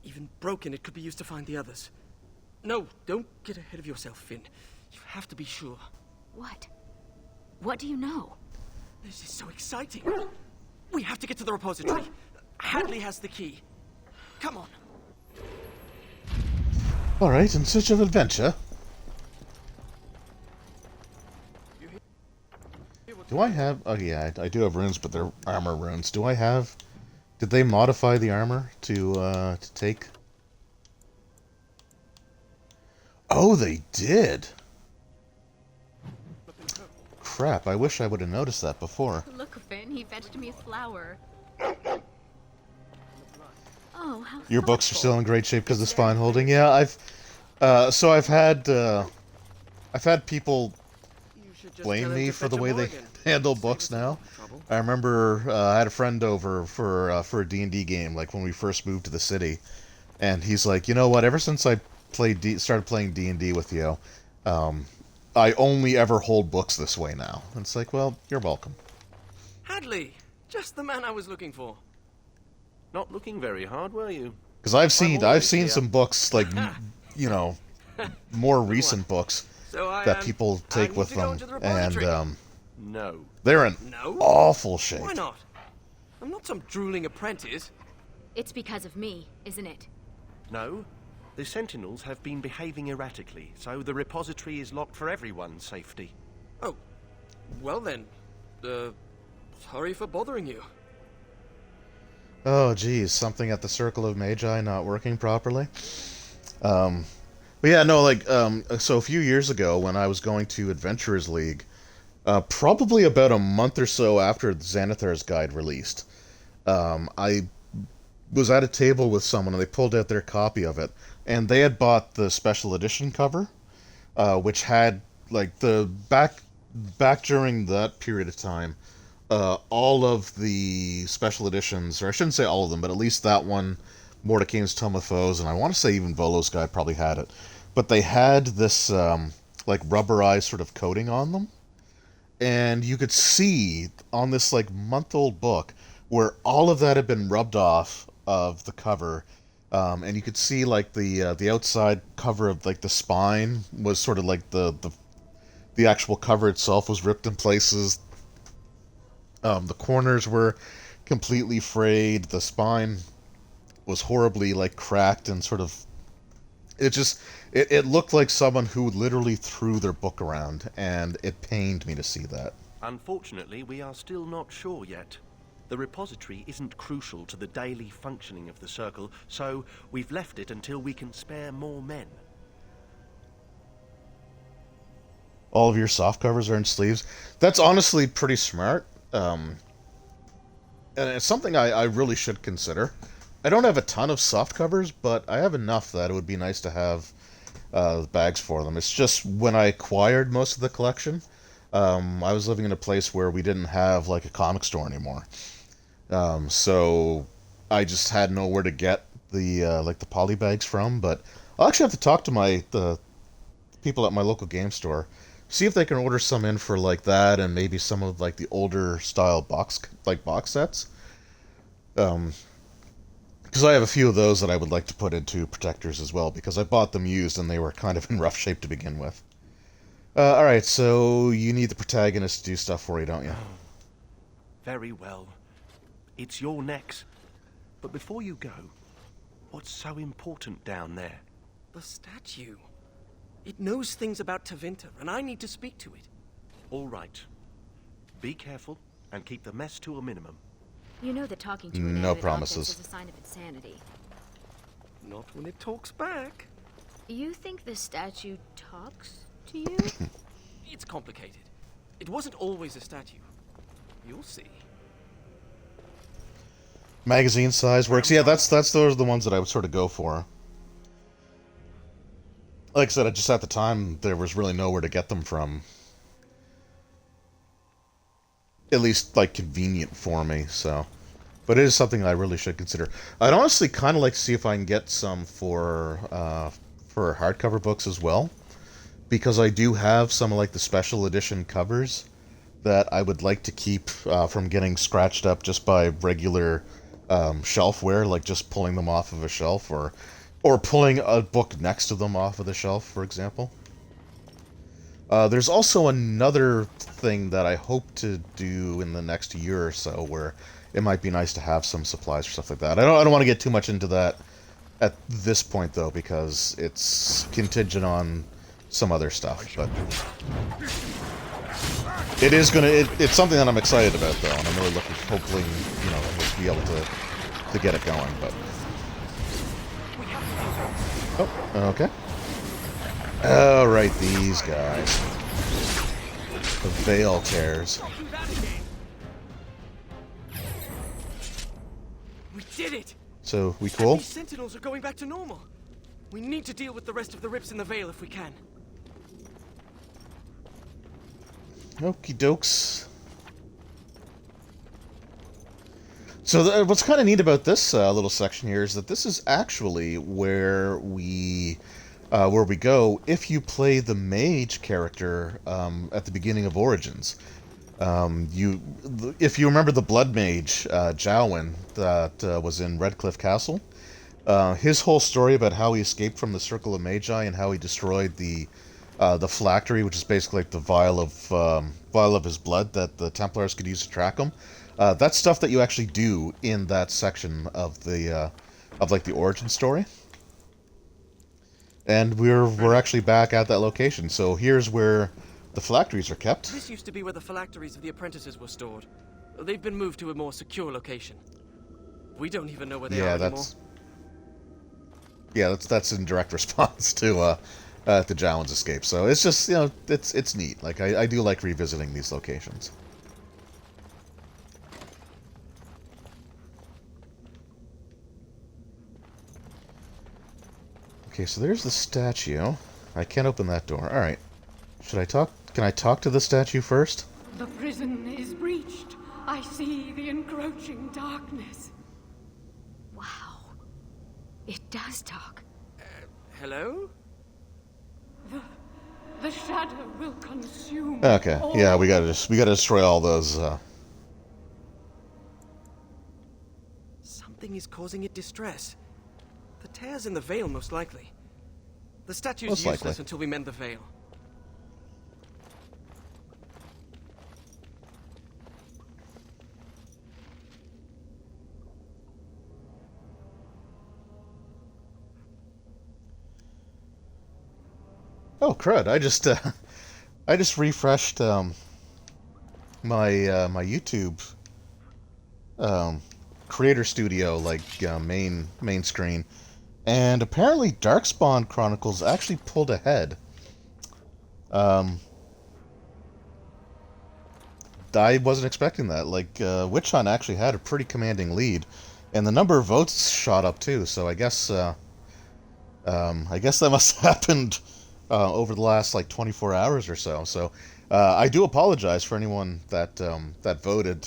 Even broken, it could be used to find the others. No, don't get ahead of yourself, Finn. You have to be sure. What? What do you know? This is so exciting. We have to get to the repository. Hadley has the key. Come on. Alright, in search of adventure. Do I have... Oh yeah, I do have runes, but they're armor runes. Do I have... Did they modify the armor to take? Oh, they did! Crap, I wish I would have noticed that before. Look, Finn, he fetched me a flower. Oh, how Your books are thoughtful. still in great shape because of the spine holding. Yeah, I've had people You should just blame tell him me to for the fetch a way they mulligan. handle Save books us a lot now. of trouble. I remember I had a friend over for a D&D game, like when we first moved to the city, and he's like, you know what? Ever since I started playing D&D with you, I only ever hold books this way now. And it's like, well, you're welcome. Hadley! Just the man I was looking for. Not looking very hard, were you? Because I've seen always here. some books like more recent books So I that people I take need with to go them, into the and repository. No. they're in No? awful shape. Why not? I'm not some drooling apprentice. It's because of me, isn't it? No. The Sentinels have been behaving erratically, so the repository is locked for everyone's safety. Oh, well then. Sorry for bothering you. Oh, geez, something at the Circle of Magi not working properly. But yeah, no, so a few years ago when I was going to Adventurers League, probably about a month or so after Xanathar's Guide released, I was at a table with someone and they pulled out their copy of it, and they had bought the special edition cover, which had, like, the back during that period of time, all of the special editions, or I shouldn't say all of them, but at least that one, Mordecai's Tome of Foes, and I want to say even Volo's Guide probably had it. But they had this, like, rubberized sort of coating on them. And you could see on this, like, month-old book where all of that had been rubbed off of the cover. And you could see, like, the outside cover of, like, the spine was sort of like the actual cover itself was ripped in places. The corners were completely frayed. The spine was horribly, like, cracked and sort of... It looked like someone who literally threw their book around, and it pained me to see that. Unfortunately, we are still not sure yet. The repository isn't crucial to the daily functioning of the Circle, so we've left it until we can spare more men. All of your soft covers are in sleeves. That's honestly pretty smart. And it's something I really should consider. I don't have a ton of soft covers, but I have enough that it would be nice to have bags for them. It's just when I acquired most of the collection, I was living in a place where we didn't have, like, a comic store anymore. So I just had nowhere to get the the poly bags from. But I'll actually have to talk to the people at my local game store, see if they can order some in for, like, that, and maybe some of, like, the older style box sets. Because I have a few of those that I would like to put into protectors as well, because I bought them used and they were kind of in rough shape to begin with. Alright, so you need the protagonist to do stuff for you, don't you? Very well. It's your necks. But before you go, what's so important down there? The statue. It knows things about Tevinter, and I need to speak to it. All right. Be careful and keep the mess to a minimum. You know that talking to No inanimate promises. objects is a sign of insanity. Not when it talks back. You think the statue talks to you? It's complicated. It wasn't always a statue. You'll see. Magazine size works. Yeah, that's those are the ones that I would sort of go for. Like I said, just at the time there was really nowhere to get them from. At least like convenient for me, so. But it is something I really should consider. I'd honestly kind of like to see if I can get some for hardcover books as well, because I do have some of like the special edition covers that I would like to keep from getting scratched up just by regular shelfware, like just pulling them off of a shelf or pulling a book next to them off of the shelf, for example. There's also another thing that I hope to do in the next year or so, where it might be nice to have some supplies or stuff like that. I don't want to get too much into that at this point, though, because it's contingent on some other stuff. But it is it's something that I'm excited about, though, and I'm really looking, hopefully, you know, we'll be able to get it going. But oh, okay. Oh, right, these guys. The Veil Tears. We did it! So, we cool? These sentinels are going back to normal. We need to deal with the rest of the rips in the Veil if we can. Okie dokes. So, what's kind of neat about this little section here is that this is actually where we go if you play the Mage character at the beginning of Origins. If you remember the Blood Mage, Jowin, that was in Redcliffe Castle, his whole story about how he escaped from the Circle of Magi and how he destroyed the Phylactery, which is basically like the vial of his blood that the Templars could use to track him. That's stuff that you actually do in that section of the origin story. And we're actually back at that location. So here's where the Phylacteries are kept. This used to be where the Phylacteries of the Apprentices were stored. They've been moved to a more secure location. We don't even know where they are anymore. Yeah, that's in direct response to Jowin's escape. So it's just, you know, it's neat. Like I do like revisiting these locations. Okay, so there's the statue. I can't open that door. Alright. Should I talk? Can I talk to the statue first? The prison is breached. I see the encroaching darkness. Wow. It does talk. Hello? The shadow will consume. Okay. all. Yeah, we gotta destroy all those. Something is causing it distress. The tears in the Veil, most likely. The statue's Most useless likely. until we mend the Veil. Oh crud! I just refreshed my my YouTube Creator Studio main screen, and apparently Darkspawn Chronicles actually pulled ahead. I wasn't expecting that. Witch Hunt actually had a pretty commanding lead, and the number of votes shot up too. So I guess that must have happened over the last 24 hours or so. So I do apologize for anyone that that voted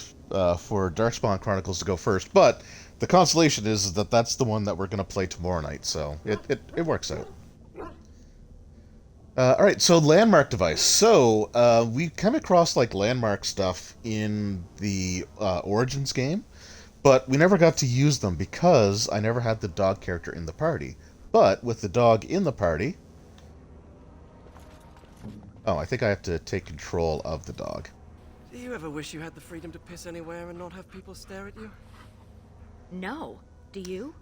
for Darkspawn Chronicles to go first, but the consolation is that that's the one that we're going to play tomorrow night, so it works out. Alright, so landmark device. So, we come across landmark stuff in the Origins game, but we never got to use them because I never had the dog character in the party. But with the dog in the party... Oh, I think I have to take control of the dog. Do you ever wish you had the freedom to piss anywhere and not have people stare at you? No. Do you?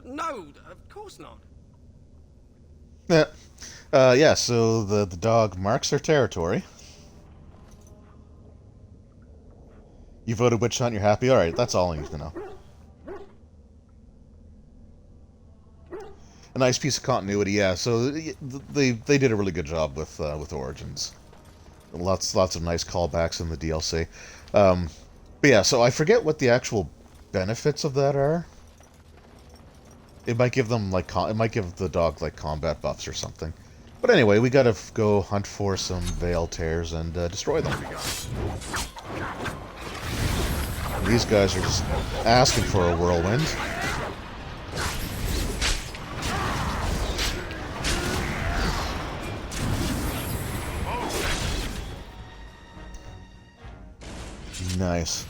No, of course not. Yeah. Yeah, so the dog marks her territory. You voted Witch Hunt, you're happy? Alright, that's all I need to know. A nice piece of continuity, yeah. So they did a really good job with Origins. Lots of nice callbacks in the DLC. But yeah, so I forget what the actual benefits of that are. It might give them, like, it might give the dog, like, combat buffs or something. But anyway, we gotta go hunt for some Veil Tears and destroy them. These guys are just asking for a whirlwind. Nice.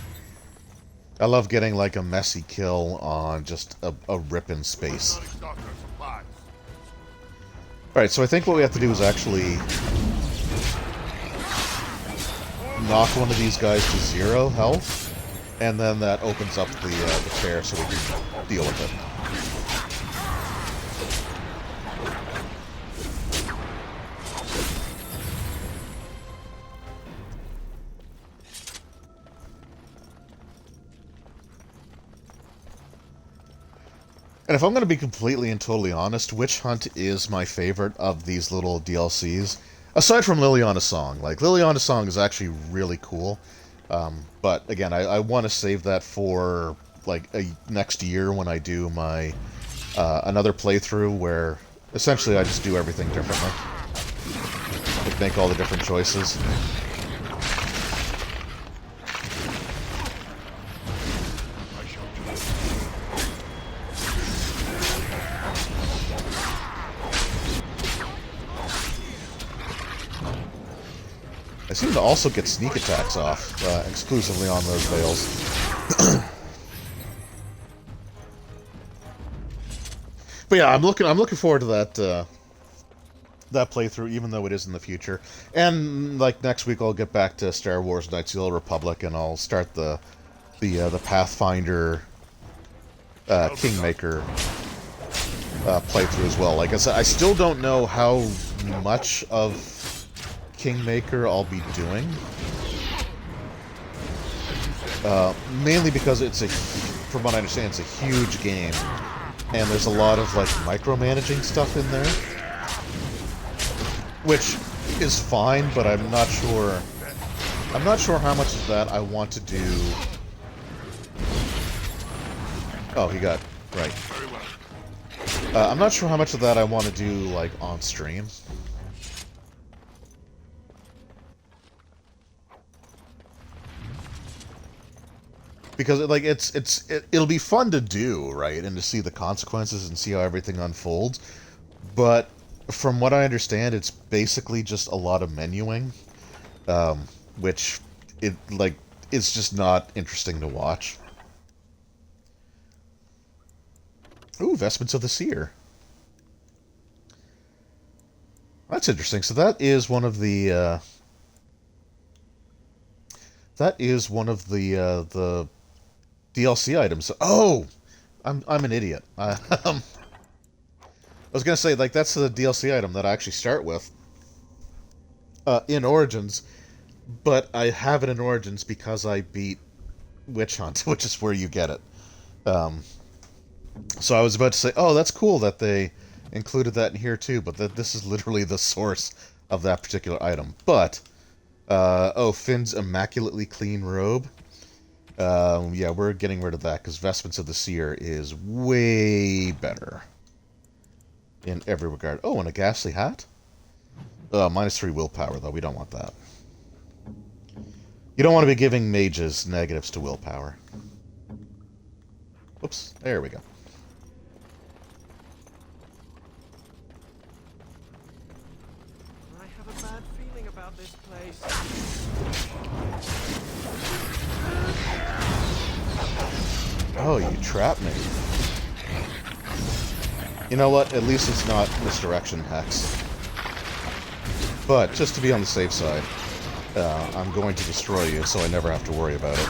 I love getting like a messy kill on just a rip in space. Alright, so I think what we have to do is actually knock one of these guys to 0 health, and then that opens up the chair so we can deal with it. And if I'm going to be completely and totally honest, Witch Hunt is my favorite of these little DLCs. Aside from Liliana's Song. Like, Liliana's Song is actually really cool. But, again, I want to save that for, like, next year when I do my another playthrough where, essentially, I just do everything differently. Like, make all the different choices. I seem to also get sneak attacks off exclusively on those veils. But yeah, I'm looking forward to that playthrough, even though it is in the future. And like next week, I'll get back to Star Wars: Knights of the Old Republic, and I'll start the Pathfinder Kingmaker playthrough as well. Like I said, I still don't know how much of Kingmaker I'll be doing, mainly because from what I understand, it's a huge game, and there's a lot of like micromanaging stuff in there, which is fine, but I'm not sure how much of that I want to do. Oh, he got right. I'm not sure how much of that I want to do like on stream. Because like it'll be fun to do, right, and to see the consequences and see how everything unfolds. But from what I understand, it's basically just a lot of menuing, which it's just not interesting to watch. Ooh, Vestments of the Seer. That's interesting. So that is one of the the DLC items. Oh, I'm an idiot. I was gonna say, like, that's the DLC item that I actually start with in Origins, but I have it in Origins because I beat Witch Hunt, which is where you get it. So I was about to say, oh, that's cool that they included that in here too, but this is literally the source of that particular item. But Finn's immaculately clean robe. Yeah, we're getting rid of that because Vestments of the Seer is way better in every regard. Oh, and a ghastly hat? -3 willpower, though. We don't want that. You don't want to be giving mages negatives to willpower. Oops, there we go. I have a bad feeling about this place. Oh, you trapped me. You know what? At least it's not misdirection hex. But, just to be on the safe side, I'm going to destroy you so I never have to worry about it.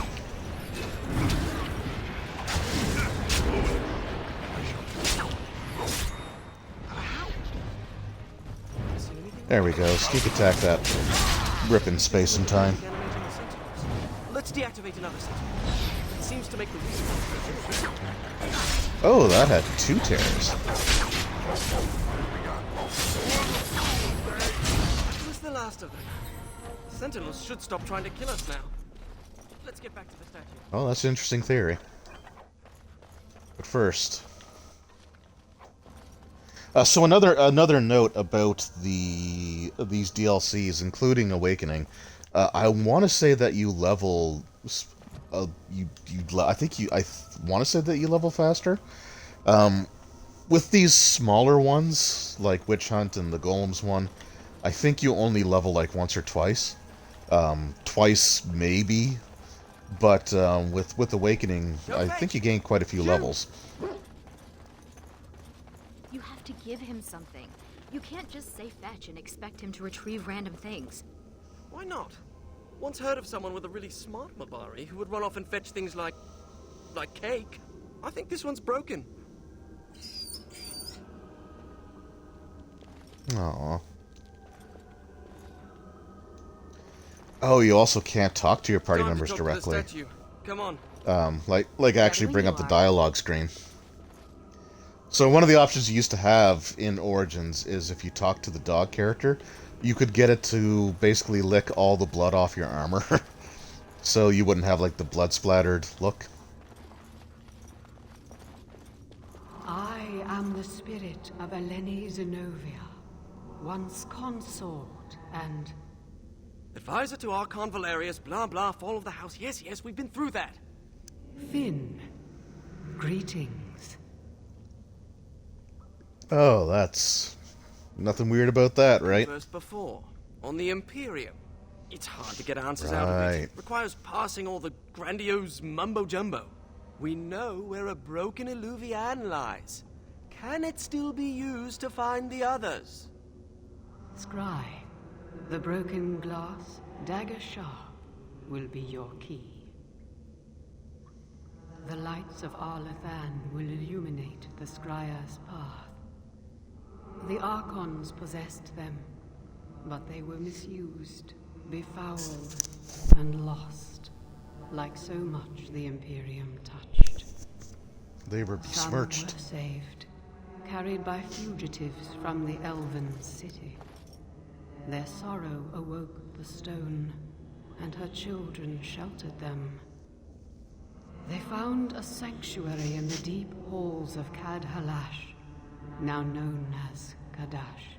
There we go. Sneak attack that rip in space and time. Let's deactivate another sentinel. It seems to make the respawn. Oh, that had 2 tears. That was the last of them. Sentinels should stop trying to kill us now. Let's get back to the statue. Oh, that's an interesting theory. But first... so another note about these DLCs, including Awakening, I want to say that you level... I want to say that you level faster. With these smaller ones, like Witch Hunt and the Golems one, I think you only level like once or twice. Twice, maybe. But with Awakening, I think you gain quite a few levels. You have to give him something. You can't just say fetch and expect him to retrieve random things. Why not? Once heard of someone with a really smart Mabari who would run off and fetch things like cake. I think this one's broken. Aww. Oh, you also can't talk to your party members directly. Come on. Like actually bring up the dialogue screen. So one of the options you used to have in Origins is if you talk to the dog character, you could get it to basically lick all the blood off your armor. So you wouldn't have like the blood splattered look. I am the spirit of Eleni Zenobia, once consort and... Advisor to Archon Valerius, blah blah, fall of the house. Yes, we've been through that. Finn. Greetings. Oh, that's... nothing weird about that, right? First before, on the Imperium. It's hard to get answers out of it. Requires parsing all the grandiose mumbo-jumbo. We know where a broken Illuvian lies. Can it still be used to find the others? Scry, the broken glass, dagger sharp, will be your key. The lights of Arlathan will illuminate the Scryer's path. The Archons possessed them, but they were misused, befouled, and lost, like so much the Imperium touched. They were besmirched. Some were saved, carried by fugitives from the Elven city. Their sorrow awoke the stone, and her children sheltered them. They found a sanctuary in the deep halls of Cad Halash, now known as Kadash.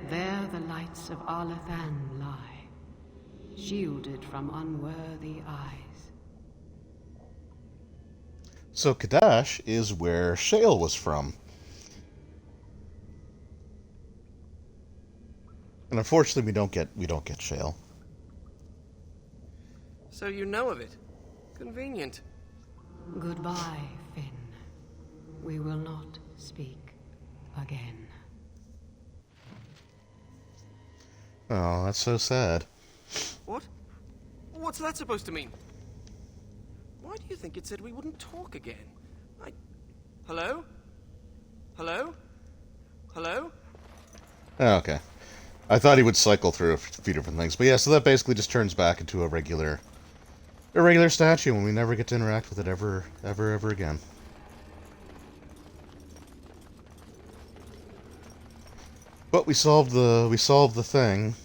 There the lights of Arlathan lie, shielded from unworthy eyes. So Kadash is where Shale was from. And unfortunately we don't get Shale. So you know of it. Convenient. Goodbye, Finn. We will not speak again. Oh, that's so sad. What? What's that supposed to mean? Why do you think it said we wouldn't talk again? Hello? Hello? Hello? Oh, okay. I thought he would cycle through a few different things. But yeah, so that basically just turns back into a regular statue and we never get to interact with it ever again. But we solved the thing.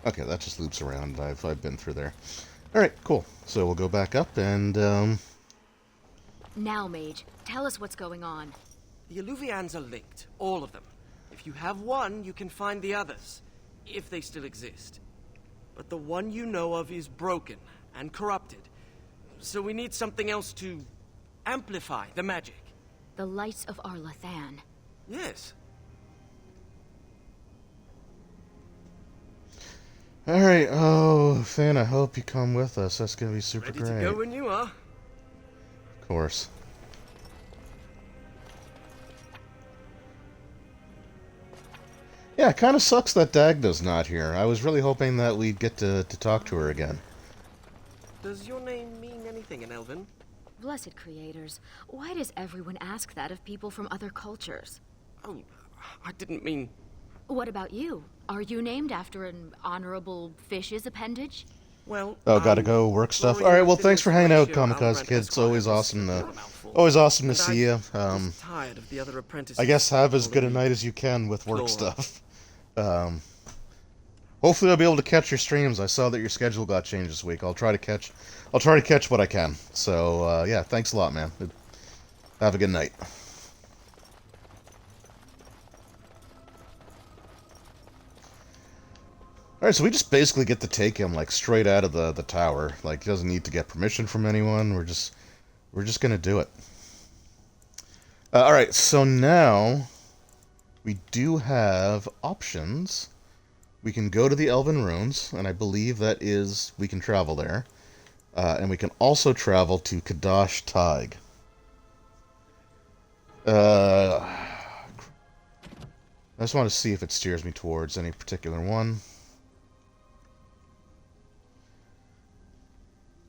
Okay, that just loops around. I've been through there. Alright, cool. So we'll go back up and Now, Mage, tell us what's going on. The Illuvians are linked, all of them. If you have one, you can find the others, if they still exist. But the one you know of is broken and corrupted. So we need something else to amplify the magic. The lights of Arlathan. Yes. Alright, oh, Finn, I hope you come with us. That's gonna be super Ready great. to go when you are. Of course. Yeah, it kind of sucks that Dagna's not here. I was really hoping that we'd get to talk to her again. Does your name mean anything in Elven? Blessed creators, why does everyone ask that of people from other cultures? Oh, I didn't mean... What about you? Are you named after an honorable fish's appendage? Well, Oh, gotta go work stuff. All right, well, thanks for hanging out, Kamikaze Kid. It's always awesome to see you. Tired of the other apprentices. I guess have as good a night as you can with work stuff. Hopefully I'll be able to catch your streams. I saw that your schedule got changed this week. I'll try to catch what I can. So, yeah, thanks a lot, man. Have a good night. Alright, so we just basically get to take him, like, straight out of the tower. Like, he doesn't need to get permission from anyone. We're just gonna do it. Alright, so now we do have options. We can go to the Elven Runes, and I believe that is... we can travel there. And we can also travel to Kadash Taig. I just want to see if it steers me towards any particular one.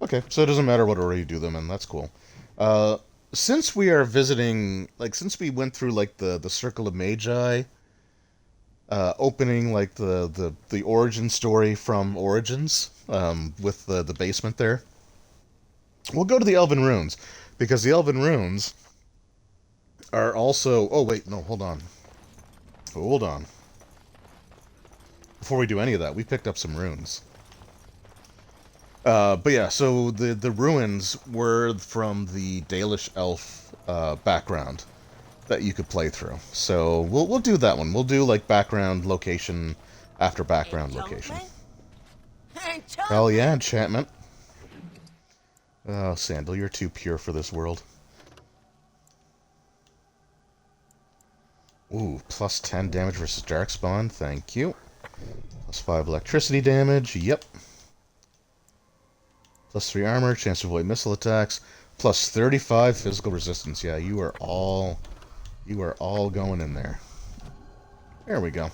Okay, so it doesn't matter what order you do them in, that's cool. Since we are visiting, like, since we went through, like, the Circle of Magi, opening, like, the origin story from Origins, with the basement there, we'll go to the Elven Runes, because the Elven Runes are also... oh, wait, no, hold on. Hold on. Before we do any of that, we picked up some runes. But yeah, so the ruins were from the Dalish elf background that you could play through. So we'll do that one. We'll do like background location after background location. Hell yeah, enchantment. Oh, Sandal, you're too pure for this world. Ooh, plus 10 damage versus Darkspawn, thank you. Plus 5 electricity damage, yep. Plus 3 armor, chance to avoid missile attacks. Plus 35 physical resistance. Yeah, you are all going in there. There we go.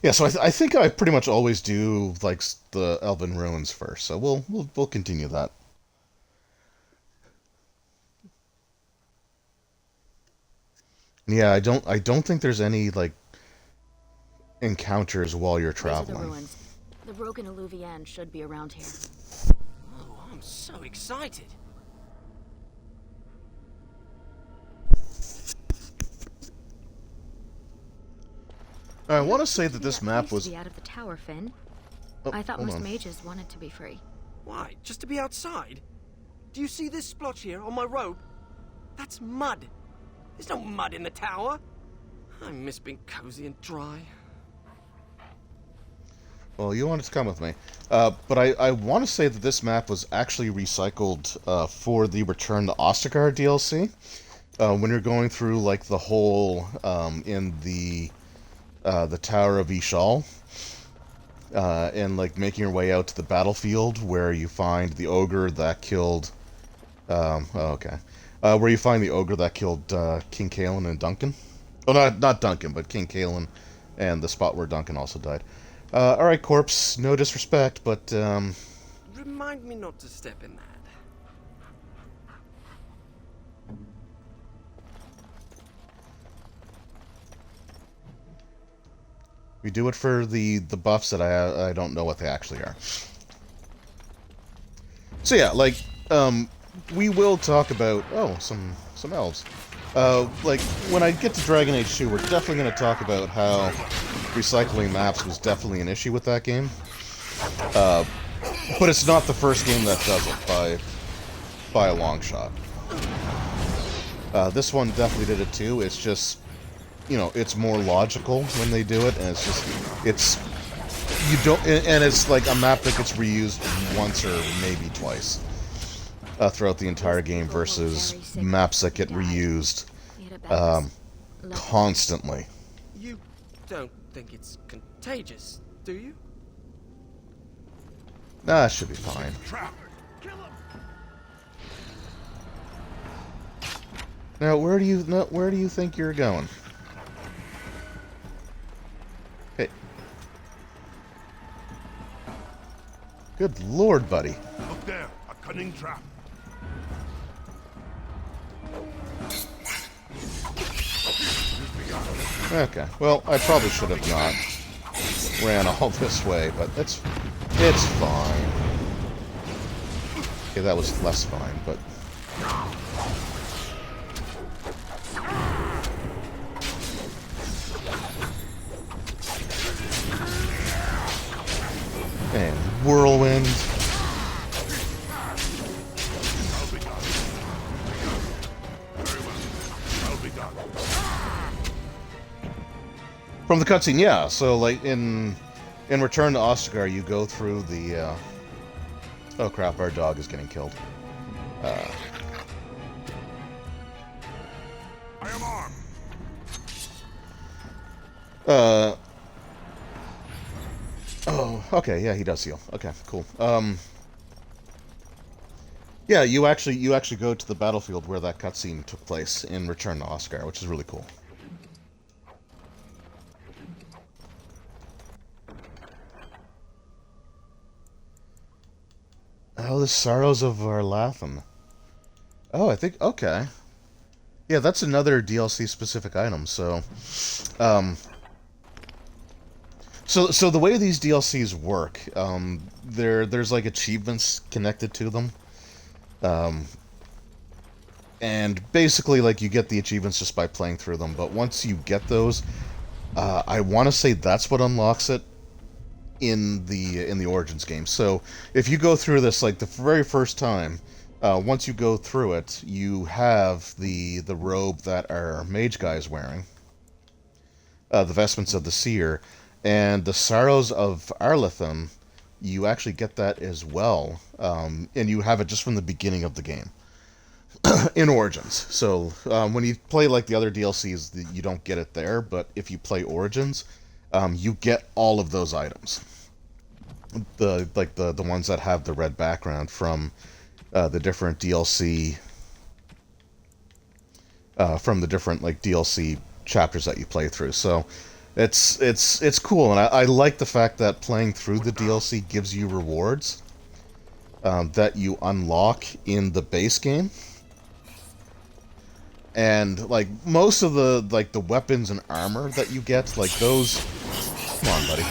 Yeah, so I think I pretty much always do like the Elven Ruins first, so we'll continue that. Yeah, I don't think there's any like encounters while you're traveling. The ruins. The broken Alluvian should be around here. Oh, I'm so excited. I want to say that this map was... to be out of the tower, Finn. Oh, I thought hold most on. mages wanted to be free. Why? Just to be outside? Do you see this splotch here on my robe? That's mud. There's no mud in the tower. I miss being cozy and dry. Well, you wanted to come with me. But I want to say that this map was actually recycled for the Return to Ostagar DLC. When you're going through, like, the hole in the Tower of Ishal. And, like, making your way out to the battlefield where you find the ogre that killed... where you find the ogre that killed King Kaelin and Duncan. Oh, not Duncan, but King Kaelin and the spot where Duncan also died. Alright, Corpse, no disrespect, but, Remind me not to step in that. we do it for the buffs that I don't know what they actually are. So yeah, like, we will talk about... oh, some elves. Like, when I get to Dragon Age 2, we're definitely going to talk about how recycling maps was definitely an issue with that game. But it's not the first game that does it, by a long shot. This one definitely did it too, it's just... you know, it's more logical when they do it, and it's just... you don't... and it's like a map that gets reused once or maybe twice. Throughout the entire game versus maps that get reused constantly. You don't think it's contagious, do you? Nah, it should be fine. Now, where do you think you're going? Hey. Good lord, buddy. Look there, a cunning trap. Okay, well, I probably should have not ran all this way, but it's fine. Okay, that was less fine, but... And whirlwind. From the cutscene, yeah. So, like, in Return to Ostagar, you go through the, oh crap, our dog is getting killed. I am armed. Oh, okay, yeah, he does heal. Okay, cool. Yeah, you actually go to the battlefield where that cutscene took place in Return to Ostagar, which is really cool. Oh, the Sorrows of Arlathan. Oh, I think... Okay. Yeah, that's another DLC-specific item, so... So the way these DLCs work, there's, like, achievements connected to them. And basically, like, you get the achievements just by playing through them, but once you get those, I want to say that's what unlocks it in the Origins game. So if you go through this like the very first time, once you go through it, you have the robe that our Mage guy is wearing, the vestments of the Seer, and the Sorrows of Arlathan. You actually get that as well, and you have it just from the beginning of the game in Origins. So when you play like the other DLCs, you don't get it there, but if you play Origins, you get all of those items. The ones that have the red background from the different DLC, from the different like DLC chapters that you play through. So it's cool, and I like the fact that playing through the DLC gives you rewards that you unlock in the base game. And like most of the weapons and armor that you get, like those, come on, buddy,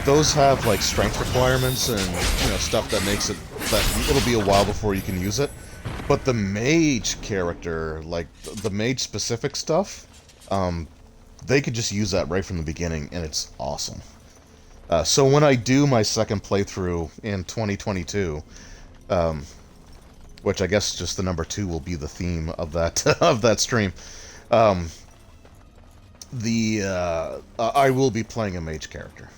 those have like strength requirements and stuff that makes it that it'll be a while before you can use it. But the mage character, like the mage specific stuff, they could just use that right from the beginning, and it's awesome. So when I do my second playthrough in 2022, which I guess just the number 2 will be the theme of that of that stream, I will be playing a mage character.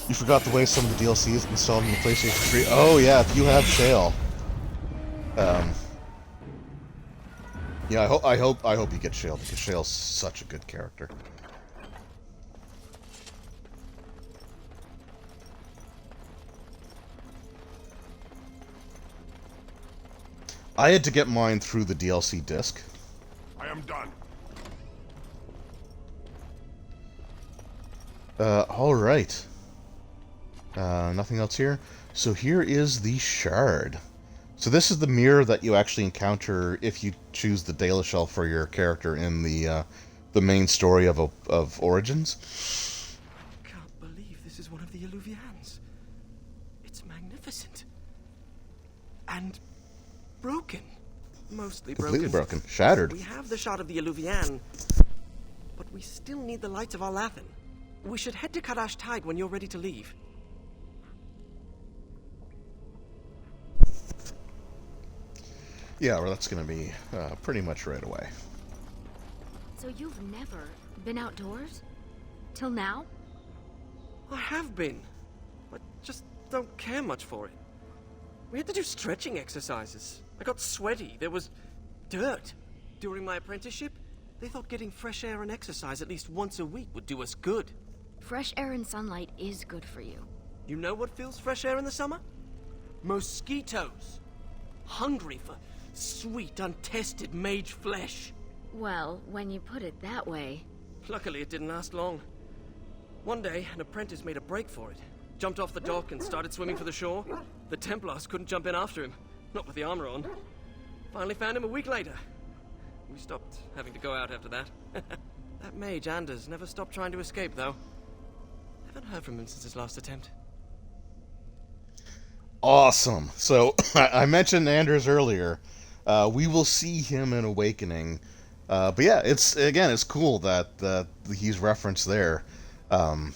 You forgot the way some of the DLC is installed in the PlayStation 3. Oh yeah, if you have Shale. Yeah, I hope you get Shale, because Shale's such a good character. I had to get mine through the DLC disc. I am done. Alright. Nothing else here? So here is the Shard. So this is the mirror that you actually encounter if you choose the Daleshell for your character in the main story of Origins. I can't believe this is one of the Illuvians. It's magnificent. And broken. Mostly broken. Completely broken. Shattered. We have the shard of the Illuvian, but we still need the lights of Arlathan. We should head to Kadash Tide when you're ready to leave. Yeah, well, that's going to be pretty much right away. So you've never been outdoors? Till now? I have been. I just don't care much for it. We had to do stretching exercises. I got sweaty. There was dirt. During my apprenticeship, they thought getting fresh air and exercise at least once a week would do us good. Fresh air and sunlight is good for you. You know what fills fresh air in the summer? Mosquitoes. Hungry for sweet, untested mage flesh. Well, when you put it that way... Luckily, it didn't last long. One day, an apprentice made a break for it. Jumped off the dock and started swimming for the shore. The Templars couldn't jump in after him. Not with the armor on. Finally found him a week later. We stopped having to go out after that. That mage, Anders, never stopped trying to escape, though. Haven't heard from him since his last attempt. Awesome. So, I mentioned Anders earlier. We will see him in Awakening. But yeah, it's cool that he's referenced there. I'm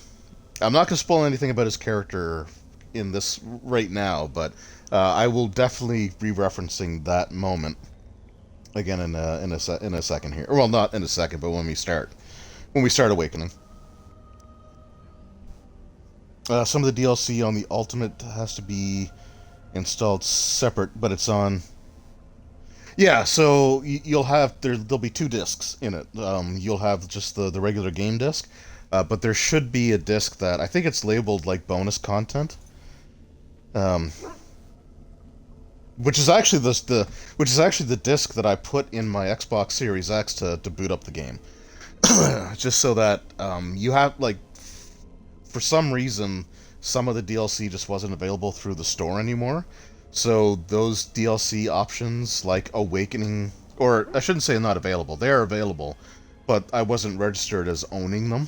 not going to spoil anything about his character in this right now, but I will definitely be referencing that moment again in a second here. Well, not in a second, but when we start Awakening. Some of the DLC on the Ultimate has to be installed separate, but it's on. Yeah, so you'll have there'll be 2 discs in it. You'll have just the regular game disc, but there should be a disc that I think it's labeled like bonus content, which is actually the disc that I put in my Xbox Series X to boot up the game, just so that you have like. For some reason, some of the DLC just wasn't available through the store anymore. So those DLC options, like Awakening, or I shouldn't say not available, they're available, but I wasn't registered as owning them.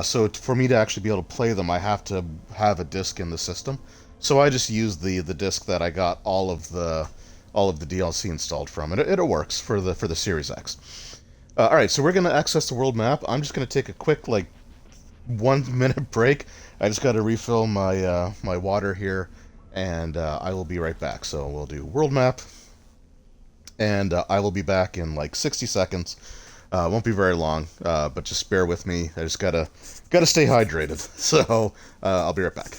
So for me to actually be able to play them, I have to have a disc in the system. So I just used the disc that I got all of the DLC installed from. It works for the Series X. All right, so we're gonna access the world map. I'm just gonna take a quick 1 minute break. I just got to refill my my water here, and I will be right back. So we'll do world map, and I will be back in 60 seconds. Won't be very long, but just bear with me. I just gotta stay hydrated. So I'll be right back.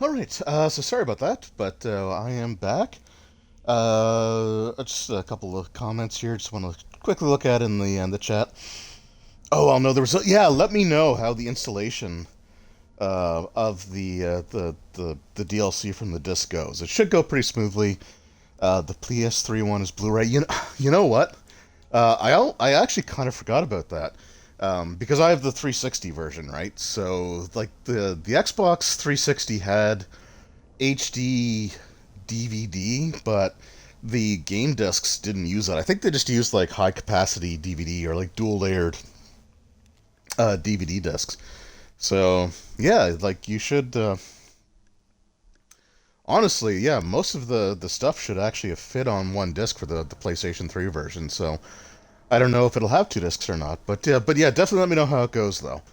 Alright, so sorry about that, but I am back. Just a couple of comments here. Just want to quickly look at in the chat. Oh, well, no, there was yeah. Let me know how the installation of the DLC from the disc goes. It should go pretty smoothly. The PS3 one is Blu-ray. You know what? I actually kind of forgot about that. Because I have the 360 version, right? So, like, the Xbox 360 had HD DVD, but the game discs didn't use that. I think they just used, like, high-capacity DVD or, like, dual-layered DVD discs. So, yeah, like, you should... honestly, yeah, most of the stuff should actually have fit on one disc for the PlayStation 3 version, so... I don't know if it'll have 2 discs or not, but yeah, definitely let me know how it goes, though.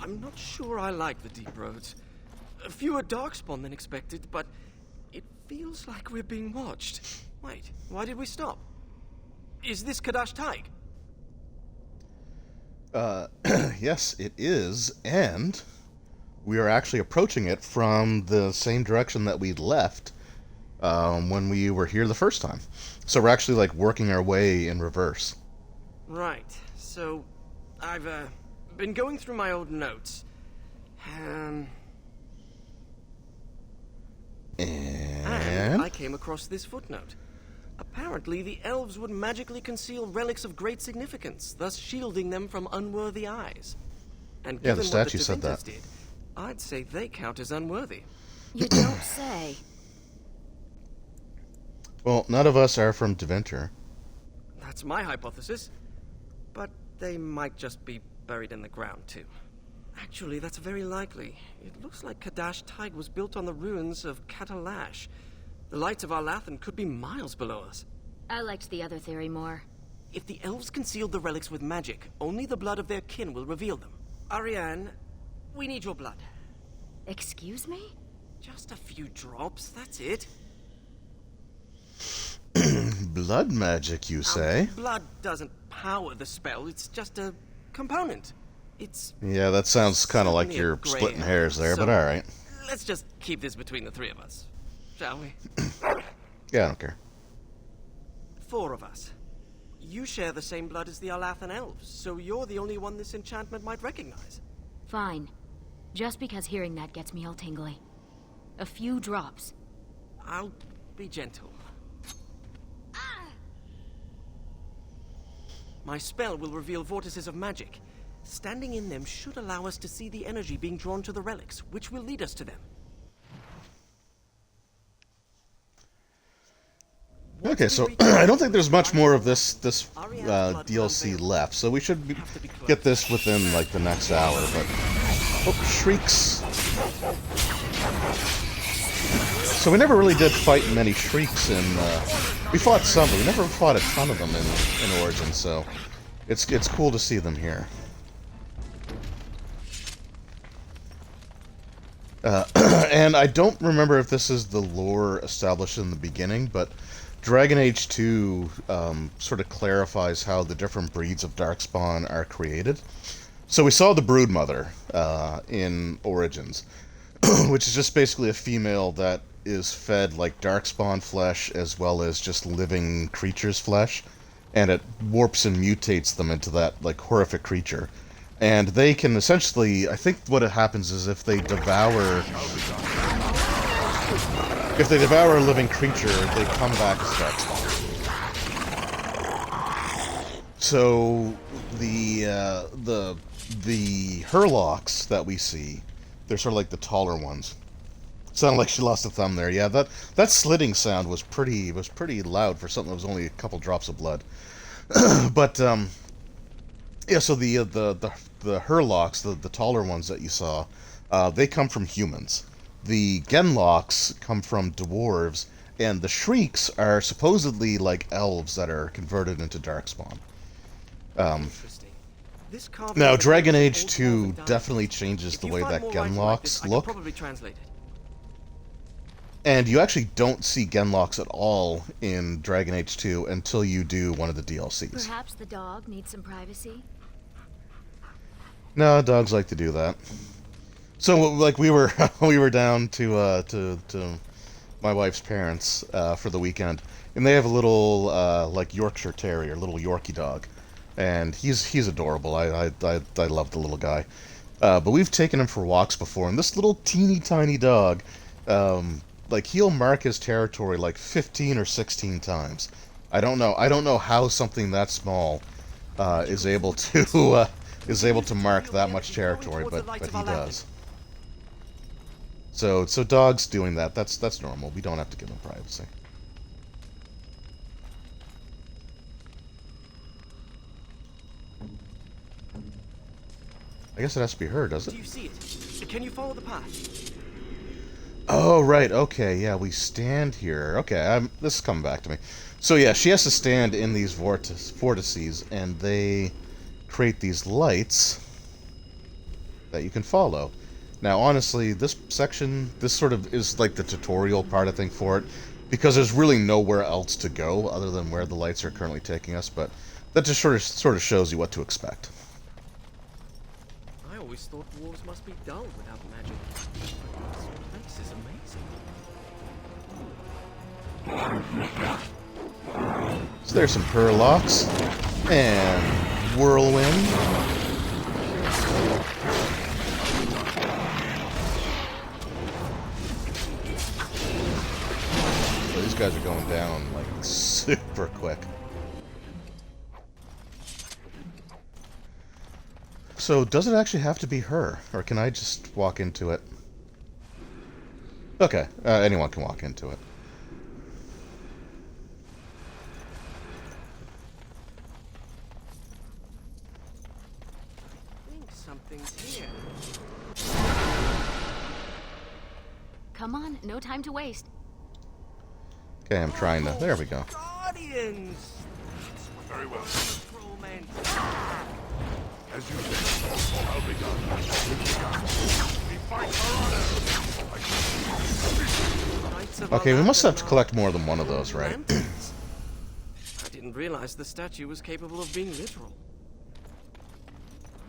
I'm not sure I like the deep roads. Fewer darkspawn than expected, but it feels like we're being watched. Wait, why did we stop? Is this Kadash Taig? Yes, it is, and we are actually approaching it from the same direction that we left when we were here the first time. So we're actually, like, working our way in reverse. Right, so I've been going through my old notes. And I came across this footnote. Apparently, the elves would magically conceal relics of great significance, thus shielding them from unworthy eyes. And Yeah, given the statue what the said that. Divintas did, I'd say they count as unworthy. You don't say. Well, none of us are from Deventer. That's my hypothesis. But they might just be buried in the ground, too. Actually, that's very likely. It looks like Kadash Taig was built on the ruins of Catalash. The lights of Arlathan could be miles below us. I liked the other theory more. If the elves concealed the relics with magic, only the blood of their kin will reveal them. Ariane, we need your blood. Excuse me? Just a few drops, that's it. Blood magic, you say? Blood doesn't power the spell, it's just a component. It's... Yeah, that sounds kind of like certainly a you're gray splitting area, hairs there, so but alright. Let's just keep this between the 3 of us, shall we? Yeah, I don't care. 4 of us. You share the same blood as the Arlathan elves, so you're the only one this enchantment might recognize. Fine. Just because hearing that gets me all tingly. A few drops. I'll be gentle. My spell will reveal vortices of magic. Standing in them should allow us to see the energy being drawn to the relics, which will lead us to them. Okay, so I don't think there's much more of this DLC left, so we should get this within, like, the next hour, but... Oh, shrieks! So we never really did fight many shrieks in... we fought some, but we never fought a ton of them in Origins, so... It's cool to see them here. And I don't remember if this is the lore established in the beginning, but Dragon Age 2 sort of clarifies how the different breeds of Darkspawn are created. So we saw the Broodmother in Origins, which is just basically a female that is fed like Darkspawn flesh as well as just living creatures' flesh, and it warps and mutates them into that like horrific creature. And they can essentially, I think what it happens is if they devour a living creature, they come back as Darkspawn. So the Herlocks that we see, they're sort of like the taller ones. Sounded like she lost a thumb there. Yeah, that slitting sound was pretty loud for something that was only a couple drops of blood. But yeah, so the Herlocks, the taller ones that you saw, they come from humans. The Genlocks come from dwarves, and the Shrieks are supposedly like elves that are converted into Darkspawn. Interesting. This Now, Dragon Age 2 definitely changes the way that Genlocks look. Probably translate it. And you actually don't see Genlocks at all in Dragon Age 2 until you do one of the DLCs. Perhaps the dog needs some privacy? No, dogs like to do that. So, like, we were we were down to my wife's parents for the weekend, and they have a little like Yorkshire Terrier, little Yorkie dog, and he's adorable. I love the little guy. But we've taken him for walks before, and this little teeny tiny dog, like he'll mark his territory like 15 or 16 times. I don't know how something that small is able to mark that much territory, but he does. So dogs doing that, that's normal. We don't have to give them privacy. I guess it has to be her, does it? Do you see it? Can you follow the path? Oh, right, okay, yeah, we stand here. Okay, this is coming back to me. So yeah, she has to stand in these vortices, and they create these lights that you can follow. Now, honestly, this section, this sort of is like the tutorial part, I think, for it, because there's really nowhere else to go other than where the lights are currently taking us, but that just sort of shows you what to expect. I always thought dwarves must be dull without magic. This place is amazing. So there's some Hurlocks and Whirlwind. So these guys are going down like super quick. So does it actually have to be her, or can I just walk into it? Okay, anyone can walk into it. I think something's here. Come on, no time to waste. Okay, I'm trying to... There we go. Guardians! Very well. Patrolmen. As you say, I'll be done. We fight for honor. Knights of Okay, we must have to Aladdin collect more than one of those, right? lanterns. I didn't realize the statue was capable of being literal.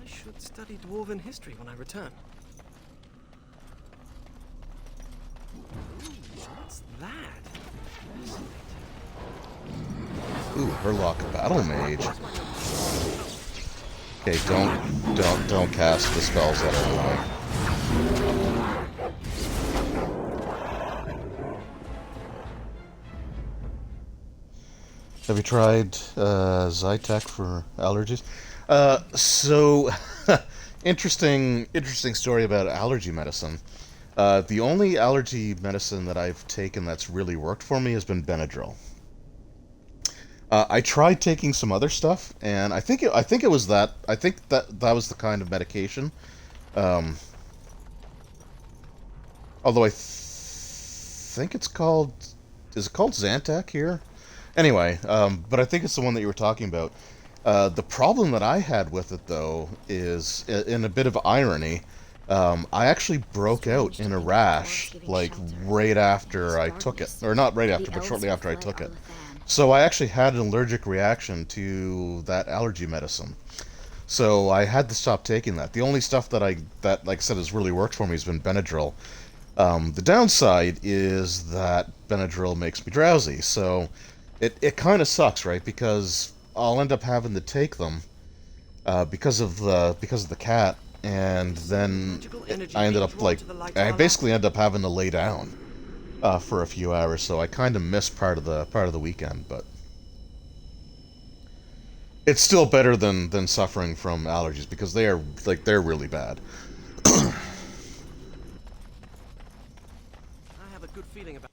I should study dwarven history when I return. Ooh, what's that? Ooh, Hurlock Battle Mage. Okay, don't cast the spells that are annoying. Have you tried Zytec for allergies? So interesting story about allergy medicine. The only allergy medicine that I've taken that's really worked for me has been Benadryl. I tried taking some other stuff, and I think it was that. I think that was the kind of medication. Although I think it's called... Is it called Zantac here? Anyway, but I think it's the one that you were talking about. The problem that I had with it, though, is, in a bit of irony, I actually broke out in a rash, like, right after I took it. Or not right after, but shortly after I took it. So I actually had an allergic reaction to that allergy medicine. So I had to stop taking that. The only stuff that like I said, has really worked for me has been Benadryl. The downside is that Benadryl makes me drowsy, so it kind of sucks, right? Because I'll end up having to take them because of the cat, and then I ended up I basically end up having to lay down for a few hours, so I kind of missed part of the weekend, but it's still better than suffering from allergies, because they're really bad. I have a good feeling about.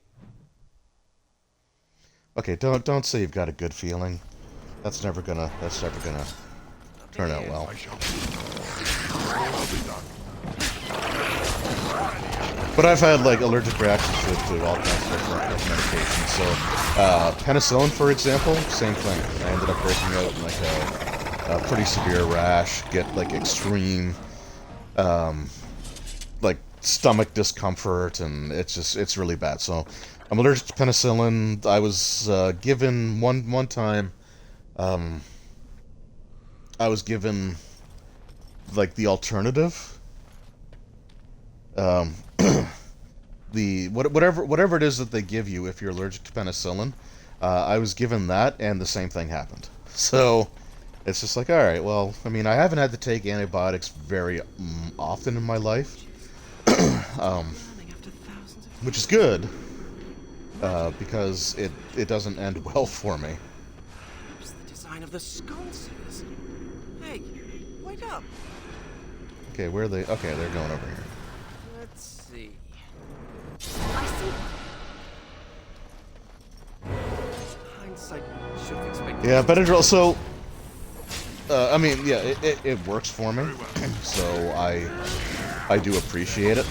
Okay, don't say you've got a good feeling. That's never gonna turn out well. I'll be done. But I've had like allergic reactions to all kinds of different medications. So penicillin, for example, same thing. I ended up breaking out in like a pretty severe rash, get like extreme like stomach discomfort, and it's really bad. So I'm allergic to penicillin. I was given one time. I was given like the alternative. Whatever it is that they give you if you're allergic to penicillin, I was given that, and the same thing happened. So it's just like, all right, well, I mean, I haven't had to take antibiotics very often in my life, which is good, because it doesn't end well for me. It's the design of the sconces. Hey, wake up. Okay, where are they? Okay, they're going over here. Let's see. I see. Hindsight should have expected. Yeah, Benadryl. So, I mean, yeah, it works for me, so I do appreciate it.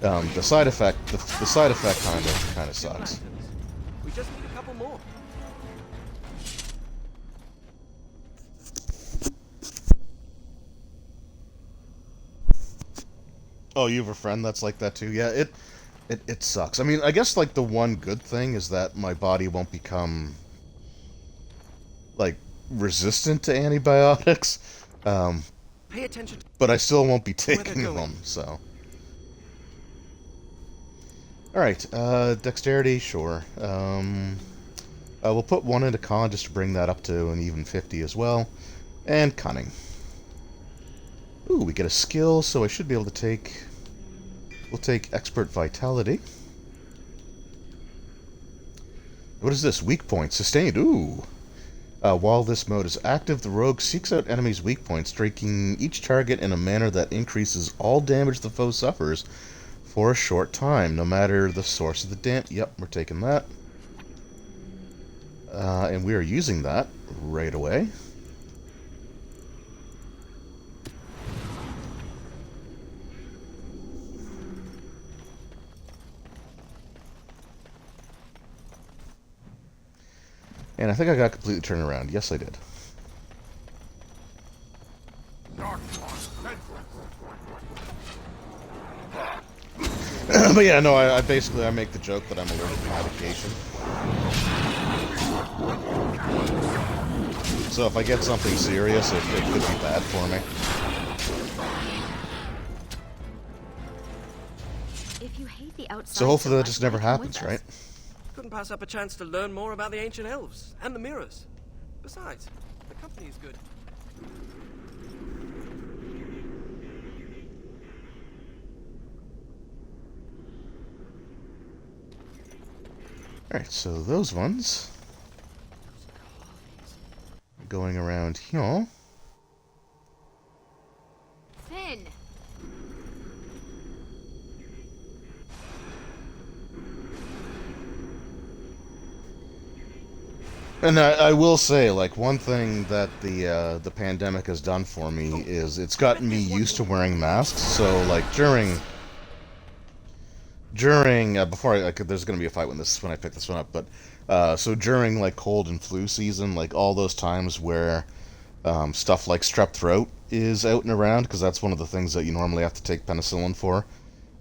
The side effect kind of sucks. We just need a couple more. Oh, you have a friend that's like that too? Yeah, it sucks. I mean, I guess like the one good thing is that my body won't become like resistant to antibiotics. Pay attention. But I still won't be taking them, so. Alright, dexterity, sure. We'll put one into con just to bring that up to an even 50 as well. And cunning. Ooh, we get a skill, so I should be able to take... We'll take expert vitality. What is this? Weak point. Sustained. Ooh. While this mode is active, the rogue seeks out enemies' weak points, striking each target in a manner that increases all damage the foe suffers for a short time, no matter the source of the damage. Yep, we're taking that. And we are using that right away. And I think I got completely turned around. Yes, I did. But yeah, no, I basically make the joke that I'm allergic to medication. So if I get something serious, it could be bad for me. If you hate the outside, So hopefully that much, just never come with happens, us. right? Couldn't pass up a chance to learn more about the ancient elves and the mirrors. Besides, the company is good. Alright, so those ones going around here. Finn. And I will say, like, one thing that the pandemic has done for me is it's gotten me used to wearing masks. So, like, during before there's gonna be a fight when I pick this one up, but so during like cold and flu season, like all those times where stuff like strep throat is out and around, because that's one of the things that you normally have to take penicillin for.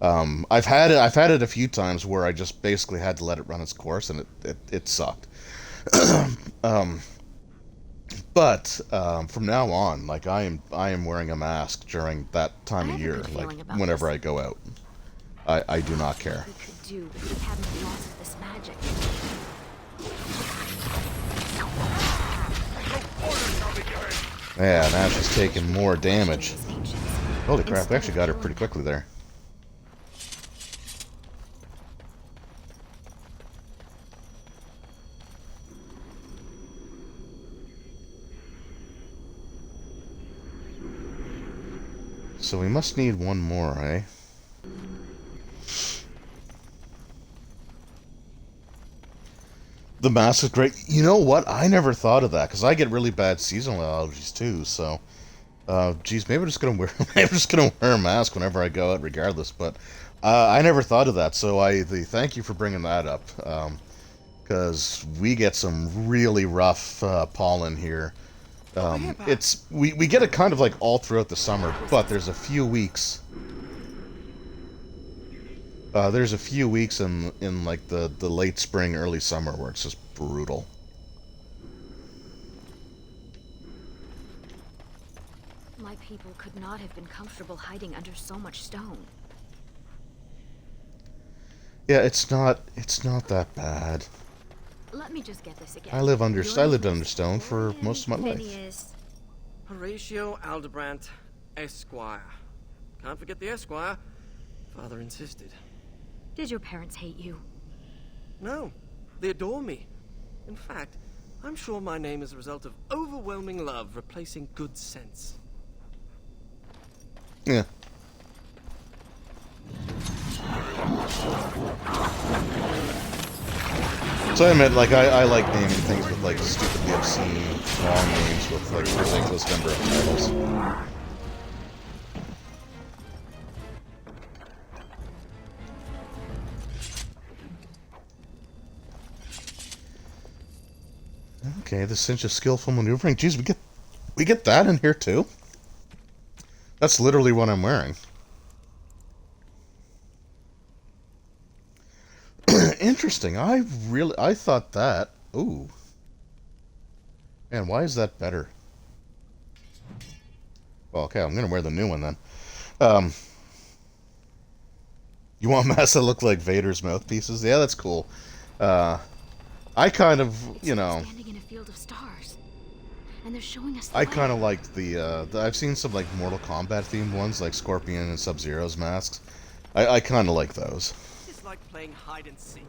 I've had it a few times where I just basically had to let it run its course, and it sucked. But from now on, like I am wearing a mask during that time of year, like whenever I go out. I do not care. We could do if we hadn't lost this magic. Yeah, now she's taking more damage. Holy crap, we actually got her pretty quickly there. So we must need one more, eh? The mask is great. You know what? I never thought of that, because I get really bad seasonal allergies too, so... geez, maybe I'm just gonna wear a mask whenever I go out regardless, but... I never thought of that, so thank you for bringing that up. Because we get some really rough pollen here. We get it kind of like all throughout the summer, but there's a few weeks... there's a few weeks in like the late spring, early summer where it's just brutal. My people could not have been comfortable hiding under so much stone. Yeah, it's not that bad. Let me just get this again. I lived under stone for most of my life. Phineas. Horatio Aldebrandt, Esquire. Can't forget the Esquire. Father insisted. Did your parents hate you? No, they adore me. In fact, I'm sure my name is a result of overwhelming love replacing good sense. Yeah. So I admit, like, I like naming things with, like, stupidly obscene, long names with, like, a ridiculous number of titles. Okay, the cinch of skillful maneuvering. Jeez, we get that in here too? That's literally what I'm wearing. Interesting. I thought that. Ooh. Man, why is that better? Well, okay, I'm gonna wear the new one then. You want masks that look like Vader's mouthpieces? Yeah, that's cool. I kind of, you know. Standing in a field of stars, and they're showing us. I kind of liked the I've seen some like Mortal Kombat themed ones, like Scorpion and Sub-Zero's masks. I kind of like those. It's like playing hide and seek.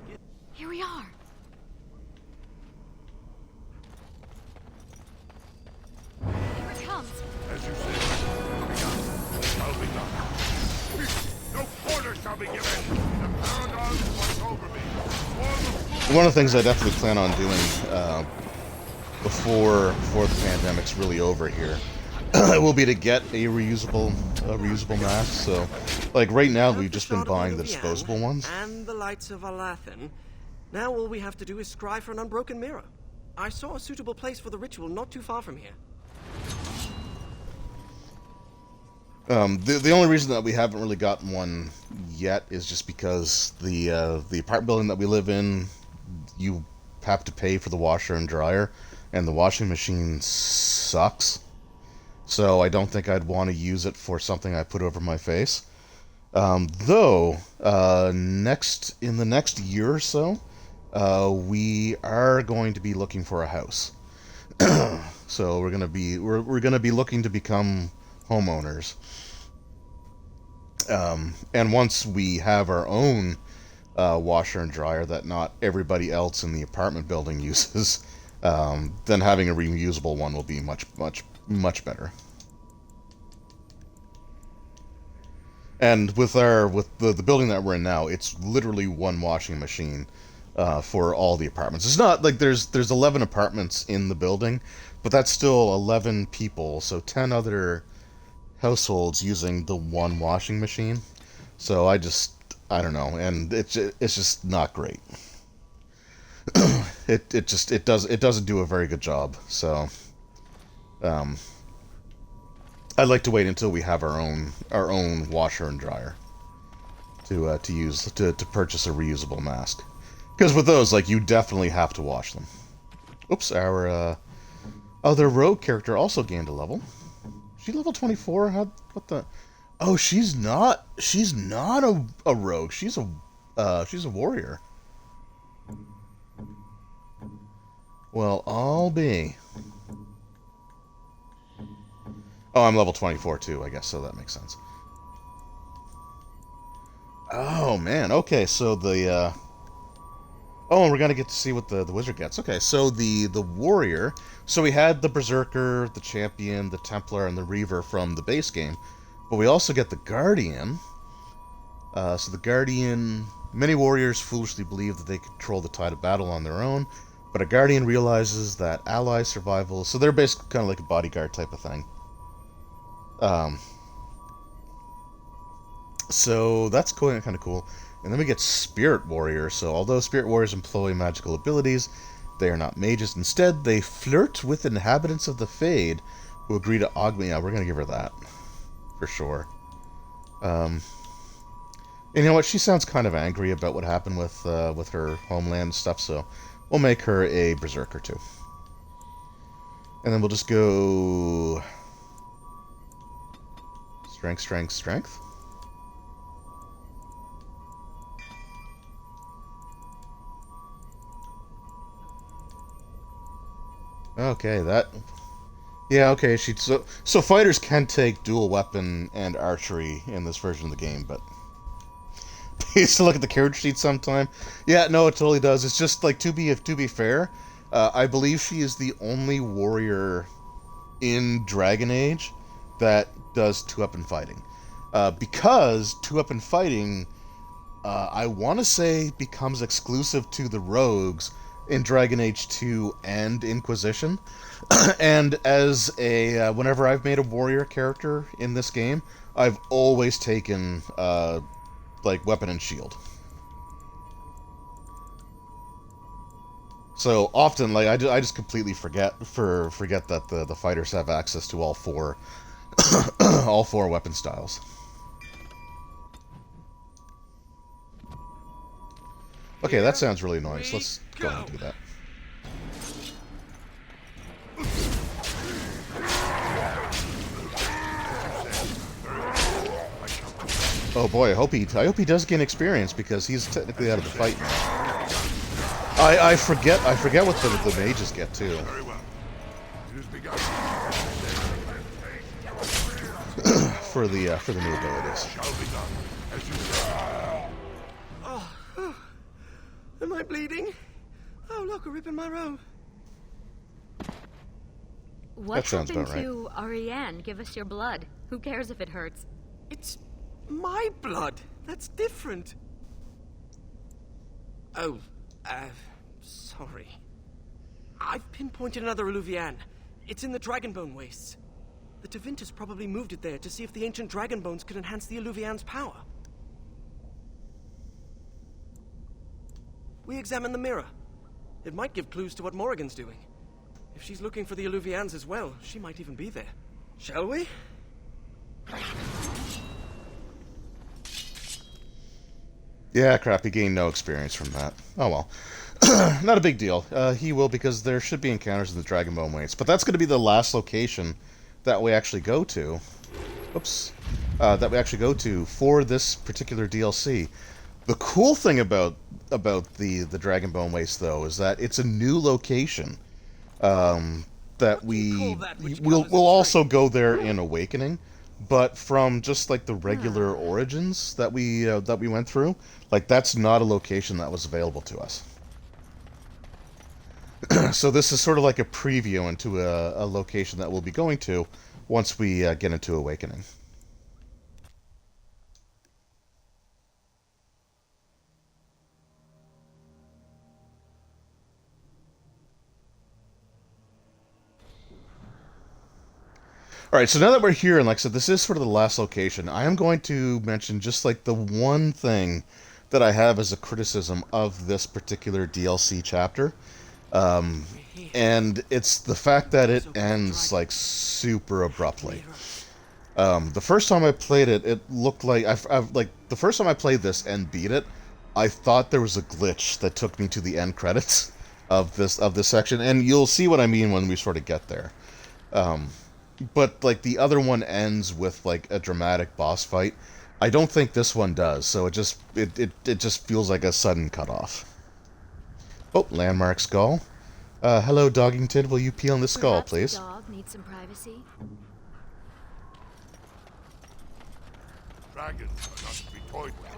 Here we are. Here it comes. As you say, shall be done. No quarter shall be given. The paragon was over me. One of the things I definitely plan on doing before the pandemic's really over here will be to get a reusable mask. So, like right now, we've just been buying the disposable ones. And the lights of Alathan. Now all we have to do is scry for an unbroken mirror. I saw a suitable place for the ritual not too far from here. The only reason that we haven't really gotten one yet is just because the apartment building that we live in, you have to pay for the washer and dryer, and the washing machine sucks. So I don't think I'd want to use it for something I put over my face. Though in the next year or so, we are going to be looking for a house. So we're gonna be looking to become homeowners. And once we have our own washer and dryer that not everybody else in the apartment building uses, then having a reusable one will be much better. And with the building that we're in now, it's literally one washing machine for all the apartments. It's not like there's 11 apartments in the building, but that's still 11 people, so 10 other households using the one washing machine. So I don't know, and it's just not great. It doesn't do a very good job. So I'd like to wait until we have our own washer and dryer to purchase a reusable mask. Because with those, like, you definitely have to wash them. Oops, our other rogue character also gained a level. She level 24? What the? Oh, she's not a rogue. She's a warrior. Well, I'll be. Oh, I'm level 24 too, I guess, so that makes sense. Oh man, okay, so the oh, and we're gonna get to see what the wizard gets. Okay, so the warrior. So we had the berserker, the champion, the templar, and the reaver from the base game, but we also get the guardian. So the guardian. Many warriors foolishly believe that they control the tide of battle on their own, but a guardian realizes that ally survival. So they're basically kind of like a bodyguard type of thing. So that's kind of cool. And then we get Spirit Warrior. So although Spirit Warriors employ magical abilities, they are not mages. Instead, they flirt with inhabitants of the Fade who agree to augment. Yeah, we're going to give her that. For sure. And you know what? She sounds kind of angry about what happened with her homeland and stuff, so we'll make her a Berserker too. And then we'll just go... Strength, strength, strength. Okay, that... Yeah, okay, so fighters can take dual weapon and archery in this version of the game, but... You used to look at the character sheet sometime. Yeah, no, it totally does. It's just, like, to be fair, I believe she is the only warrior in Dragon Age that does two-weapon fighting. Because two-weapon fighting, I want to say, becomes exclusive to the rogues in Dragon Age 2 and Inquisition. And as a whenever I've made a warrior character in this game, I've always taken like weapon and shield. So often, like I just completely forget that the fighters have access to all four all four weapon styles. Okay, that sounds really nice. Let's go and do that. Oh boy, I hope he does gain experience because he's technically out of the fight now. I forget what the mages get too. for the new abilities. Am I bleeding? Oh, look, a rip in my robe. What sounds happened about right. to Ariane? Give us your blood. Who cares if it hurts? It's my blood. That's different. Oh, sorry. I've pinpointed another Illuvian. It's in the Dragonbone Wastes. The Tevintus probably moved it there to see if the ancient dragon bones could enhance the Illuvian's power. We examined the mirror. It might give clues to what Morrigan's doing. If she's looking for the Illuvians as well, she might even be there. Shall we? Yeah, crap, he gained no experience from that. Oh well. Not a big deal. He will, because there should be encounters in the Dragonbone Wastes. But that's going to be the last location that we actually go to. Oops. That we actually go to for this particular DLC. The cool thing about the Dragonbone Wastes, though, is that it's a new location. That we'll also go there in Awakening, but from just like the regular Origins that we went through, like that's not a location that was available to us. So this is sort of like a preview into a location that we'll be going to once we get into Awakening. Alright, so now that we're here, and like I said, this is sort of the last location, I am going to mention just like the one thing that I have as a criticism of this particular DLC chapter. And it's the fact that it ends like super abruptly. The first time I played it, it looked like the first time I played this and beat it, I thought there was a glitch that took me to the end credits of this section, and you'll see what I mean when we sort of get there. But like the other one ends with like a dramatic boss fight. I don't think this one does, so it just feels like a sudden cutoff. Oh, landmark skull. Hello, Doggington. Will you pee on the skull, please? The dog needs some privacy. Dragons are not to be toyed with.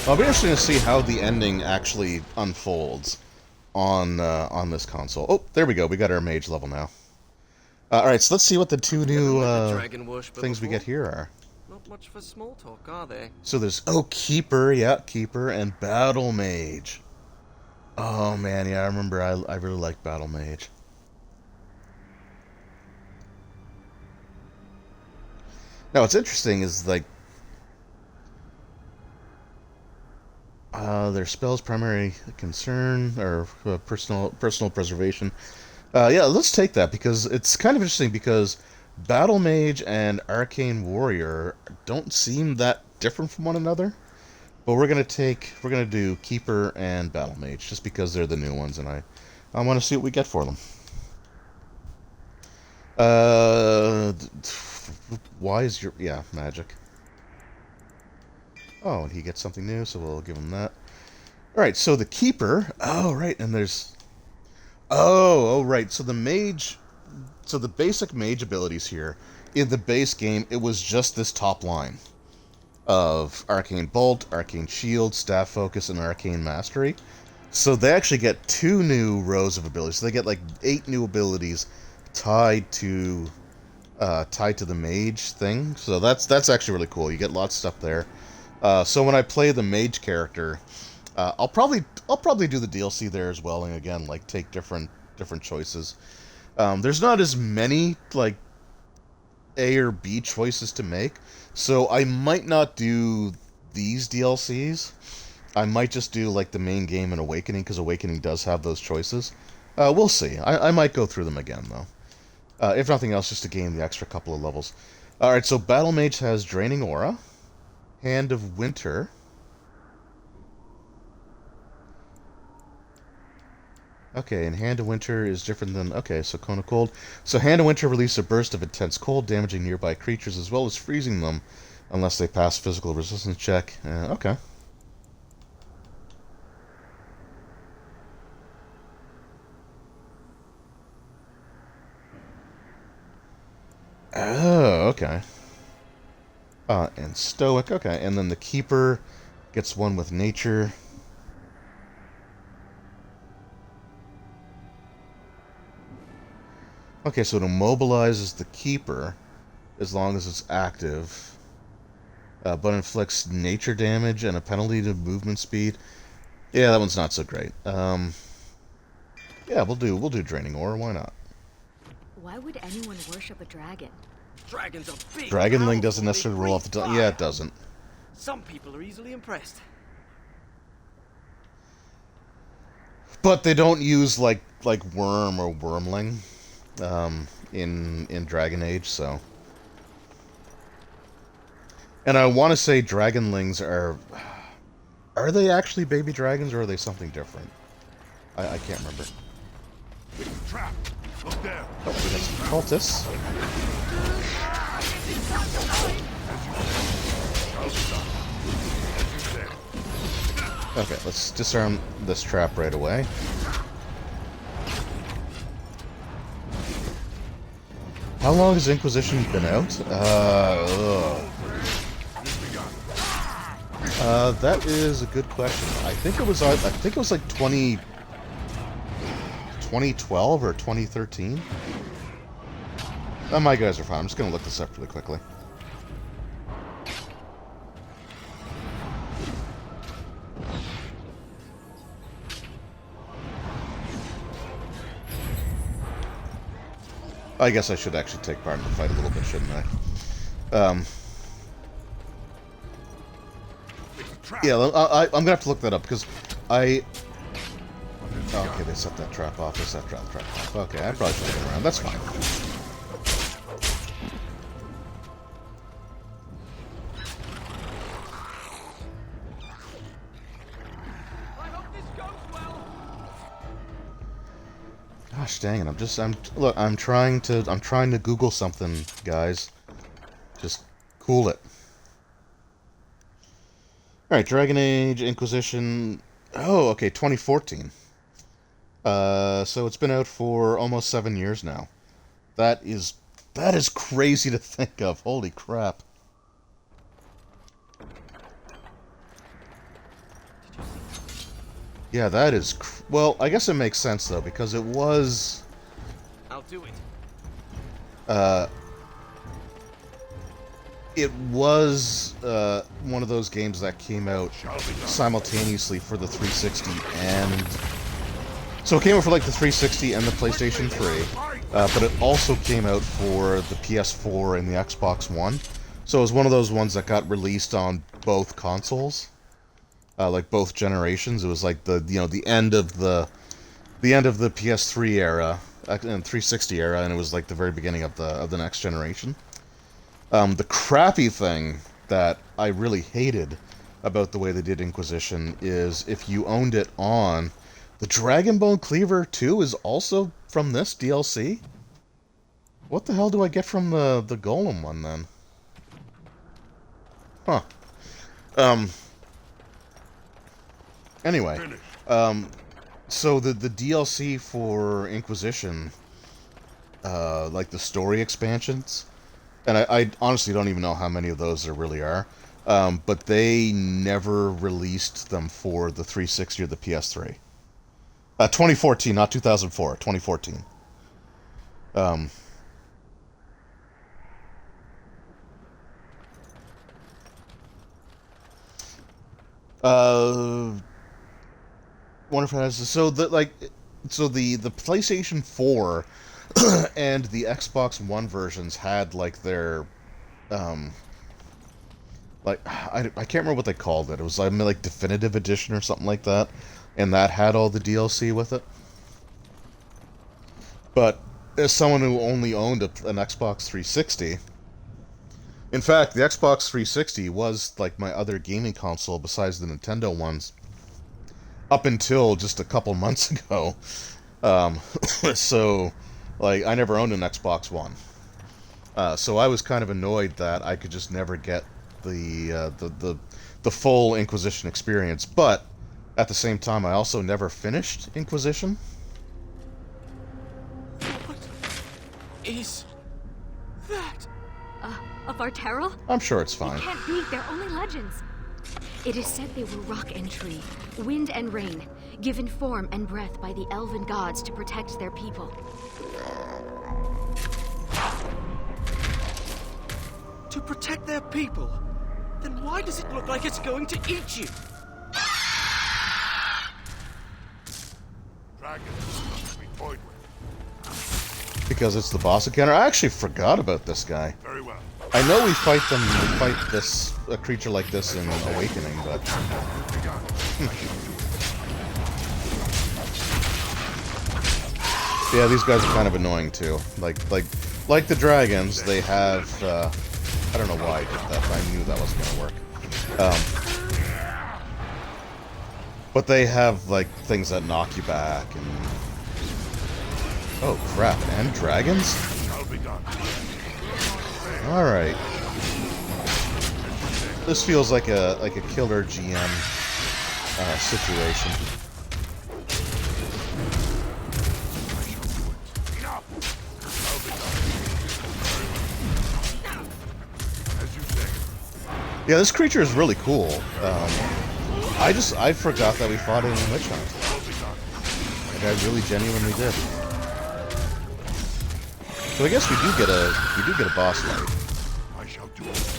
I'll be interested to see how the ending actually unfolds on this console. Oh, there we go. We got our mage level now. Alright, so let's see what the two new things we get here are. Not much for small talk, are they? So there's, Keeper, yeah, Keeper, and Battle Mage. Oh man, yeah, I remember I really liked Battle Mage. Now what's interesting is like their spells primary concern or personal preservation. Yeah, let's take that because it's kind of interesting because Battle Mage and Arcane Warrior don't seem that different from one another. But we're gonna do Keeper and Battle Mage just because they're the new ones, and I want to see what we get for them. Why is your magic? Oh, and he gets something new, so we'll give him that. All right, so the Keeper. Oh, right, and there's. Oh, right. So the Mage. So the basic Mage abilities here in the base game, it was just this top line of Arcane Bolt, Arcane Shield, Staff Focus, and Arcane Mastery. So they actually get 2 new rows of abilities. So they get like 8 new abilities tied to the Mage thing. So that's actually really cool. You get lots of stuff there. So when I play the Mage character, I'll probably do the DLC there as well, and again like take different choices. There's not as many like A or B choices to make, so I might not do these DLCs. I might just do like the main game and Awakening, because Awakening does have those choices. We'll see. I might go through them again though. If nothing else, just to gain the extra couple of levels. Alright, so Battle Mage has Draining Aura, Hand of Winter. Okay, and Hand of Winter is different than... Okay, so Cone of Cold. So Hand of Winter releases a burst of intense cold, damaging nearby creatures as well as freezing them, unless they pass physical resistance check. Okay. Oh, okay. And Stoic, okay. And then the Keeper gets one with Nature. Okay, so it immobilizes the Keeper as long as it's active, but inflicts nature damage and a penalty to movement speed. Yeah, that one's not so great. Yeah, we'll do Draining Aura. Why not? Why would anyone worship a dragon? Dragons are big. Dragonling doesn't necessarily roll off the tongue. Yeah, it doesn't. Some people are easily impressed. But they don't use like Worm or Wormling in Dragon Age, so. And I want to say Dragonlings are they actually baby dragons, or are they something different? I can't remember. Trap! Look there! Oh, we got some cultists. Okay, let's disarm this trap right away. How long has Inquisition been out? That is a good question. I think it was like 2012 or 2013. My guys are fine. I'm just gonna look this up really quickly. I guess I should actually take part in the fight a little bit, shouldn't I? Yeah, I'm gonna have to look that up, because I... Oh, okay, they set that trap off. They set that trap off. Okay, I probably should go around. That's fine. Gosh dang it! I'm trying to Google something, guys. Just cool it. All right, Dragon Age Inquisition. Oh, okay, 2014. So it's been out for almost 7 years now. That is crazy to think of. Holy crap. Yeah, that is... Well, I guess it makes sense, though, because it was... I'll do it. It was one of those games that came out simultaneously for the 360 and... So it came out for, like, the 360 and the PlayStation 3, but it also came out for the PS4 and the Xbox One. So it was one of those ones that got released on both consoles. Like both generations. It was like the end of the PS3 era and 360 era, and it was like the very beginning of the next generation. The crappy thing that I really hated about the way they did Inquisition is if you owned it on... The Dragonbone Cleaver 2 is also from this DLC? What the hell do I get from the Golem one, then? Huh. Anyway. So the DLC for Inquisition, like the story expansions, and I honestly don't even know how many of those there really are, but they never released them for the 360 or the PS3. 2014, not 2004, 2014. Wonder if it has... So the PlayStation 4 and the Xbox One versions had like their like I can't remember what they called it. It was like Definitive Edition or something like that, and that had all the DLC with it. But as someone who only owned an Xbox 360, in fact, the Xbox 360 was like my other gaming console besides the Nintendo ones up until just a couple months ago. So, like, I never owned an Xbox One. So I was kind of annoyed that I could just never get the full Inquisition experience. But at the same time, I also never finished Inquisition. What is that? Of Arterral? I'm sure it's fine. It can't be. They're only legends. It is said they were rock and tree, wind and rain, given form and breath by the elven gods to protect their people. To protect their people? Then why does it look like it's going to eat you? Dragons must be toyed with. Because it's the boss encounter. I actually forgot about this guy. Very well. I know we fight a creature like this in Awakening, but... Yeah, these guys are kind of annoying too. Like the dragons, they have, I don't know why I did that, but I knew that wasn't gonna work. But they have, like, things that knock you back, and... Oh, crap, and dragons? Alright. This feels like a killer GM situation. Yeah, this creature is really cool. I forgot that we fought it in Witch Hunt. Like, I really genuinely did. So I guess we do get a boss fight. I shall do it.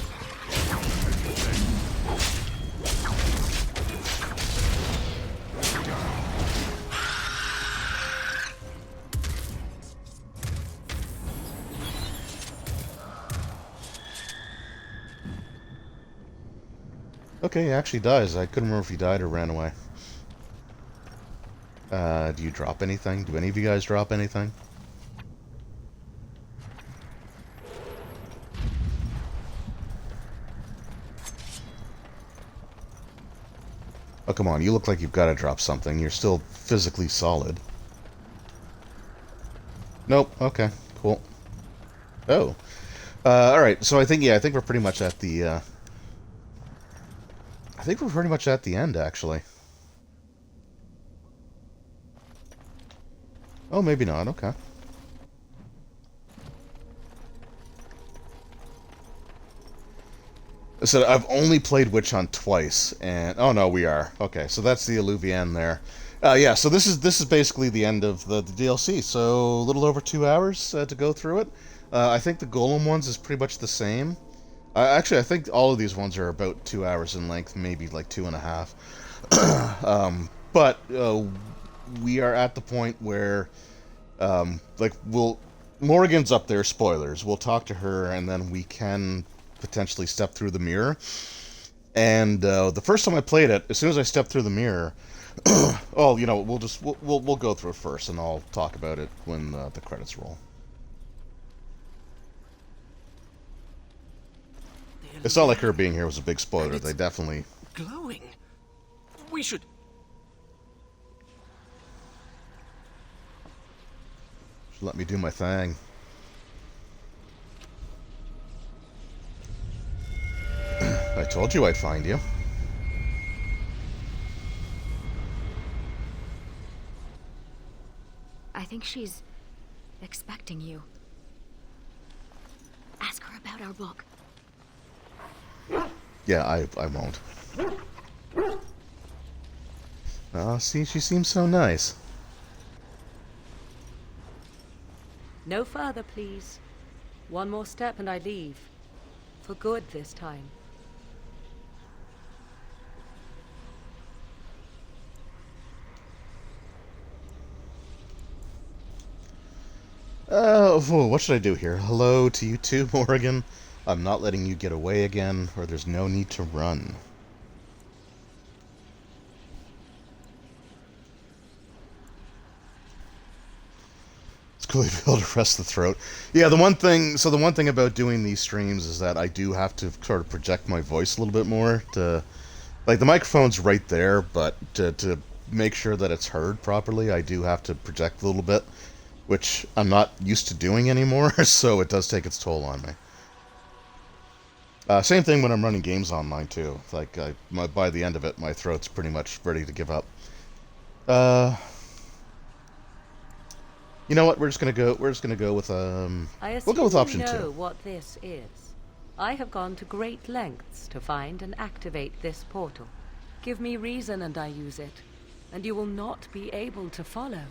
Okay, he actually dies. I couldn't remember if he died or ran away. Do you drop anything? Do any of you guys drop anything? Oh, come on. You look like you've got to drop something. You're still physically solid. Nope. Okay. Cool. Oh. Alright. So I think we're pretty much at the, I think we're pretty much at the end, actually. Oh, maybe not. Okay. So I've only played Witch Hunt twice, and oh no, we are okay. So that's the Alluvian there. Yeah. So this is basically the end of the DLC. So a little over 2 hours to go through it. I think the Golem ones is pretty much the same. Actually, I think all of these ones are about 2 hours in length, maybe like 2.5. But we are at the point where, like, Morrigan's up there. Spoilers. We'll talk to her, and then we can potentially step through the mirror. And the first time I played it, as soon as I stepped through the mirror, well, you know, we'll go through it first, and I'll talk about it when the credits roll. It's not like her being here was a big And spoiler. it's They definitely... glowing. We should... should let me do my thing. I told you I'd find you. I think she's expecting you. Ask her about our book. Yeah, I won't. Oh, see, she seems so nice. No further, please. One more step and I leave. For good this time. What should I do here? Hello to you too, Morrigan. I'm not letting you get away again, or there's no need to run. It's cool to be able to rest the throat. Yeah, the one thing about doing these streams is that I do have to sort of project my voice a little bit more to... Like, the microphone's right there, but to make sure that it's heard properly, I do have to project a little bit, which I'm not used to doing anymore, so it does take its toll on me. Same thing when I'm running games online, too. Like, by the end of it, my throat's pretty much ready to give up. You know what? We're just gonna go with, we'll go with option 2. I know what this is. I have gone to great lengths to find and activate this portal. Give me reason and I use it, and you will not be able to follow.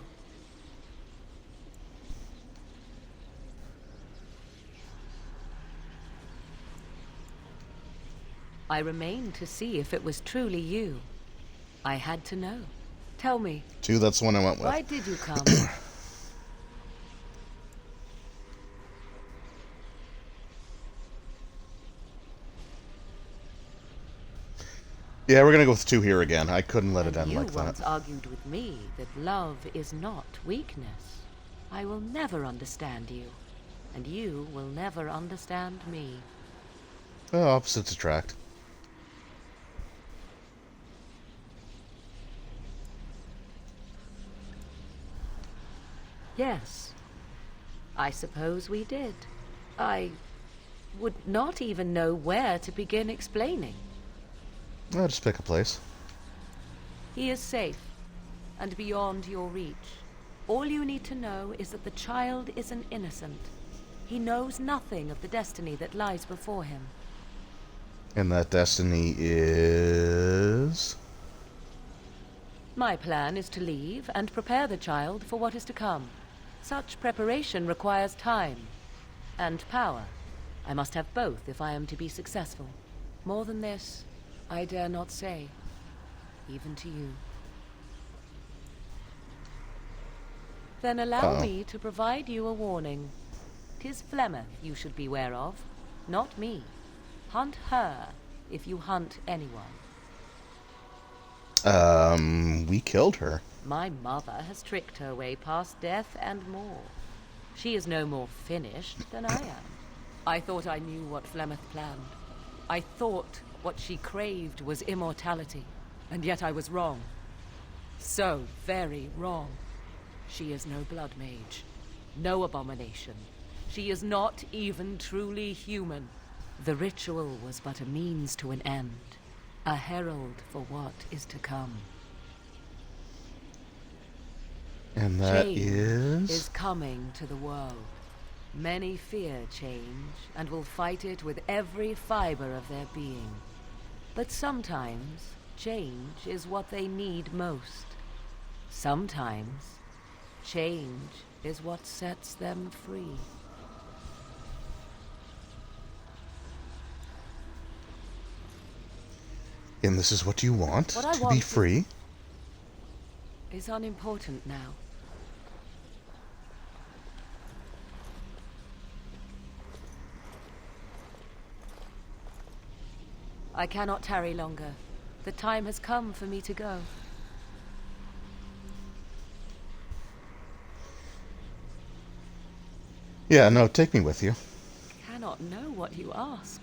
I remained to see if it was truly you. I had to know. Tell me. 2, that's the one I went with. Why did you come? Yeah, we're gonna go with 2 here again. I couldn't let it end like You that. once argued with me that love is not weakness. I will never understand you, and you will never understand me. Oh, opposites attract. Yes, I suppose we did. I would not even know where to begin explaining. I'll just pick a place. He is safe, and beyond your reach. All you need to know is that the child is an innocent. He knows nothing of the destiny that lies before him. And that destiny is... My plan is to leave and prepare the child for what is to come. Such preparation requires time and power. I must have both if I am to be successful. More than this, I dare not say, even to you. Then allow me to provide you a warning. 'Tis Flemeth you should beware of, not me. Hunt her if you hunt anyone. We killed her. My mother has tricked her way past death and more. She is no more finished than I am. I thought I knew what Flemeth planned. I thought what she craved was immortality, and yet I was wrong. So very wrong. She is no blood mage, no abomination. She is not even truly human. The ritual was but a means to an end, a herald for what is to come. And that Change is coming to the world. Many fear change and will fight it with every fiber of their being. But sometimes change is what they need most. Sometimes change is what sets them free. And this is what you want, What I to want be is- free? Is unimportant now. I cannot tarry longer. The time has come for me to go. Yeah, no, take me with you. Cannot know what you ask.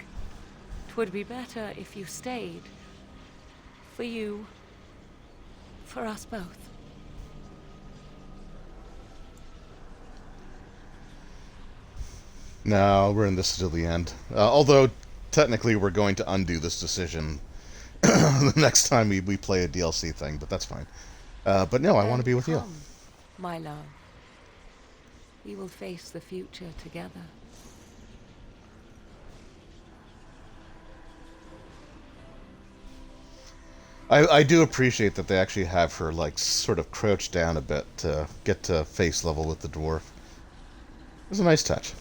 It would be better if you stayed. For you. For us both. No, we're in this till the end. Although, technically, we're going to undo this decision the next time we play a DLC thing, but that's fine. But no, I want to be with you. Come, my love. We will face the future together. I do appreciate that they actually have her, like, sort of crouch down a bit to get to face level with the dwarf. It was a nice touch.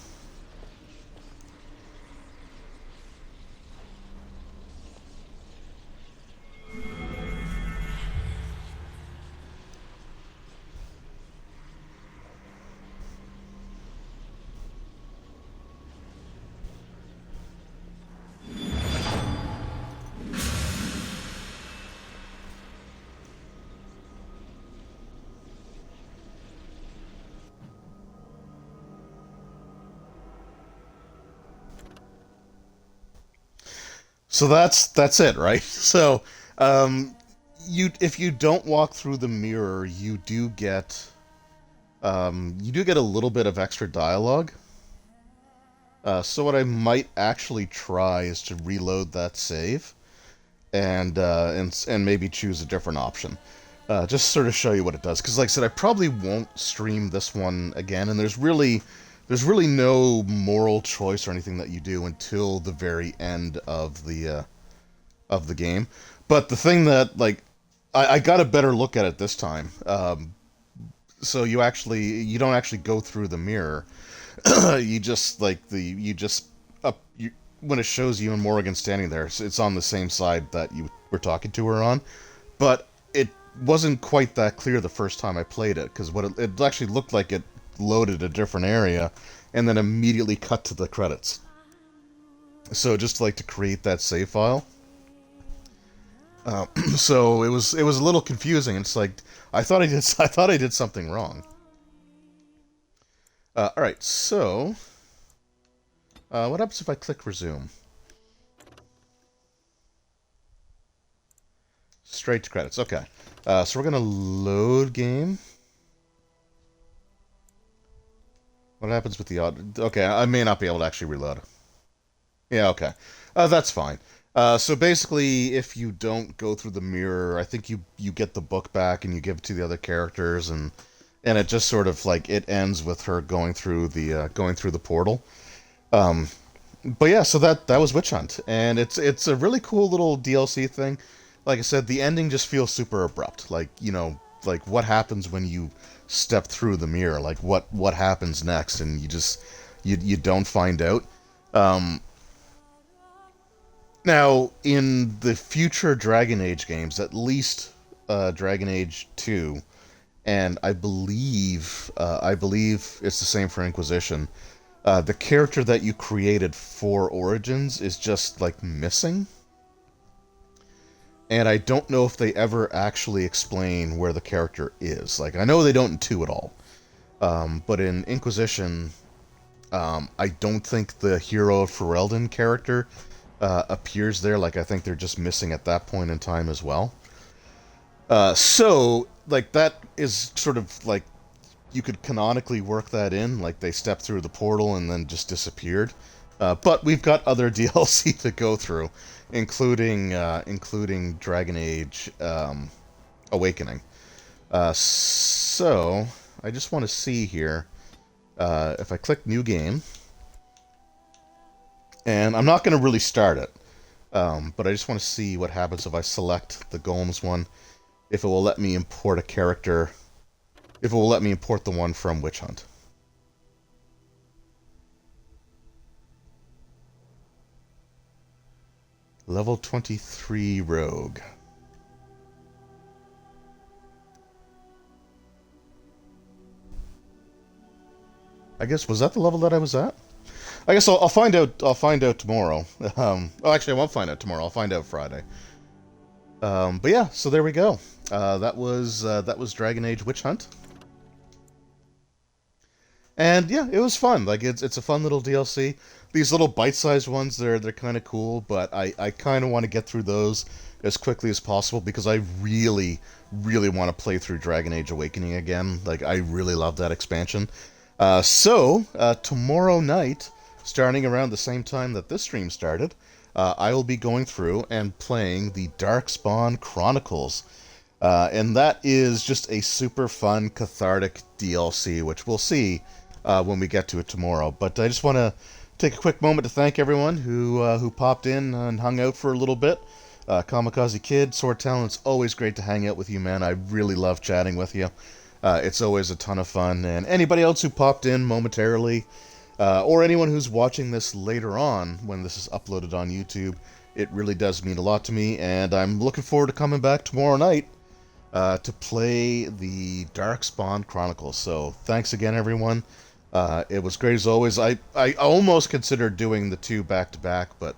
So that's it, right? So, if you don't walk through the mirror, you do get a little bit of extra dialogue. So what I might actually try is to reload that save, and maybe choose a different option, just sort of show you what it does. Because, like I said, I probably won't stream this one again, and there's really no moral choice or anything that you do until the very end of the game. But the thing that, like, I got a better look at it this time. So you don't actually go through the mirror. You just when it shows you and Morrigan standing there, it's on the same side that you were talking to her on. But it wasn't quite that clear the first time I played it, because it actually looked like it loaded a different area and then immediately cut to the credits. So just like to create that save file. So it was a little confusing. It's like I thought I did something wrong. All right, so what happens if I click resume? Straight to credits. Okay. So we're gonna load game. What happens with the odd? Okay, I may not be able to actually reload. Yeah, okay. That's fine. So basically, if you don't go through the mirror, I think you get the book back and you give it to the other characters, and it just sort of like it ends with her going through the portal. But yeah, so that was Witch Hunt, and it's a really cool little DLC thing. Like I said, the ending just feels super abrupt. Like, you know, like what happens when you step through the mirror? Like what happens next? And you don't find out. Now, in the future Dragon Age games, at least Dragon Age 2, and I believe it's the same for Inquisition, the character that you created for Origins is just, like, missing. And I don't know if they ever actually explain where the character is. Like, I know they don't in 2 at all. But in Inquisition, I don't think the Hero of Ferelden character appears there. Like, I think they're just missing at that point in time as well. So, like, that is sort of, like, you could canonically work that in. Like, they stepped through the portal and then just disappeared. But we've got other DLC to go through, including Dragon Age Awakening. So, I just want to see here, if I click New Game, and I'm not going to really start it, but I just want to see what happens if I select the Golems one, if it will let me import a character, if it will let me import the one from Witch Hunt. Level 23 Rogue. I guess, was that the level that I was at? I guess I'll find out. I'll find out tomorrow. Actually, I won't find out tomorrow. I'll find out Friday. But yeah, so there we go. That was Dragon Age Witch Hunt. And yeah, it was fun. Like it's a fun little DLC. These little bite-sized ones, they're kind of cool, but I kind of want to get through those as quickly as possible because I really, really want to play through Dragon Age Awakening again. Like, I really love that expansion. Tomorrow night, starting around the same time that this stream started, I will be going through and playing the Darkspawn Chronicles. And that is just a super fun, cathartic DLC, which we'll see when we get to it tomorrow. But I just want to take a quick moment to thank everyone who popped in and hung out for a little bit. Kamikaze Kid, Sword Talent, it's always great to hang out with you, man. I really love chatting with you. It's always a ton of fun. And anybody else who popped in momentarily, or anyone who's watching this later on when this is uploaded on YouTube, it really does mean a lot to me. And I'm looking forward to coming back tomorrow night to play the Darkspawn Chronicles. So thanks again, everyone. It was great as always. I almost considered doing the two back-to-back, but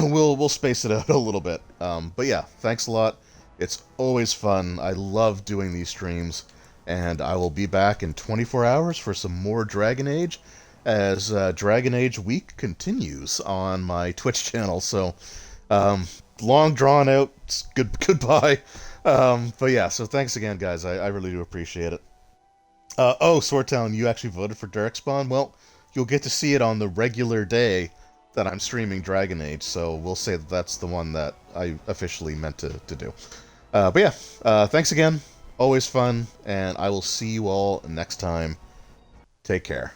we'll space it out a little bit. But yeah, thanks a lot. It's always fun. I love doing these streams, and I will be back in 24 hours for some more Dragon Age as Dragon Age Week continues on my Twitch channel. So, long drawn out, goodbye. But yeah, so thanks again, guys. I really do appreciate it. Swordtown, you actually voted for Darkspawn? Well, you'll get to see it on the regular day that I'm streaming Dragon Age, so we'll say that that's the one that I officially meant to do. But yeah, thanks again. Always fun, and I will see you all next time. Take care.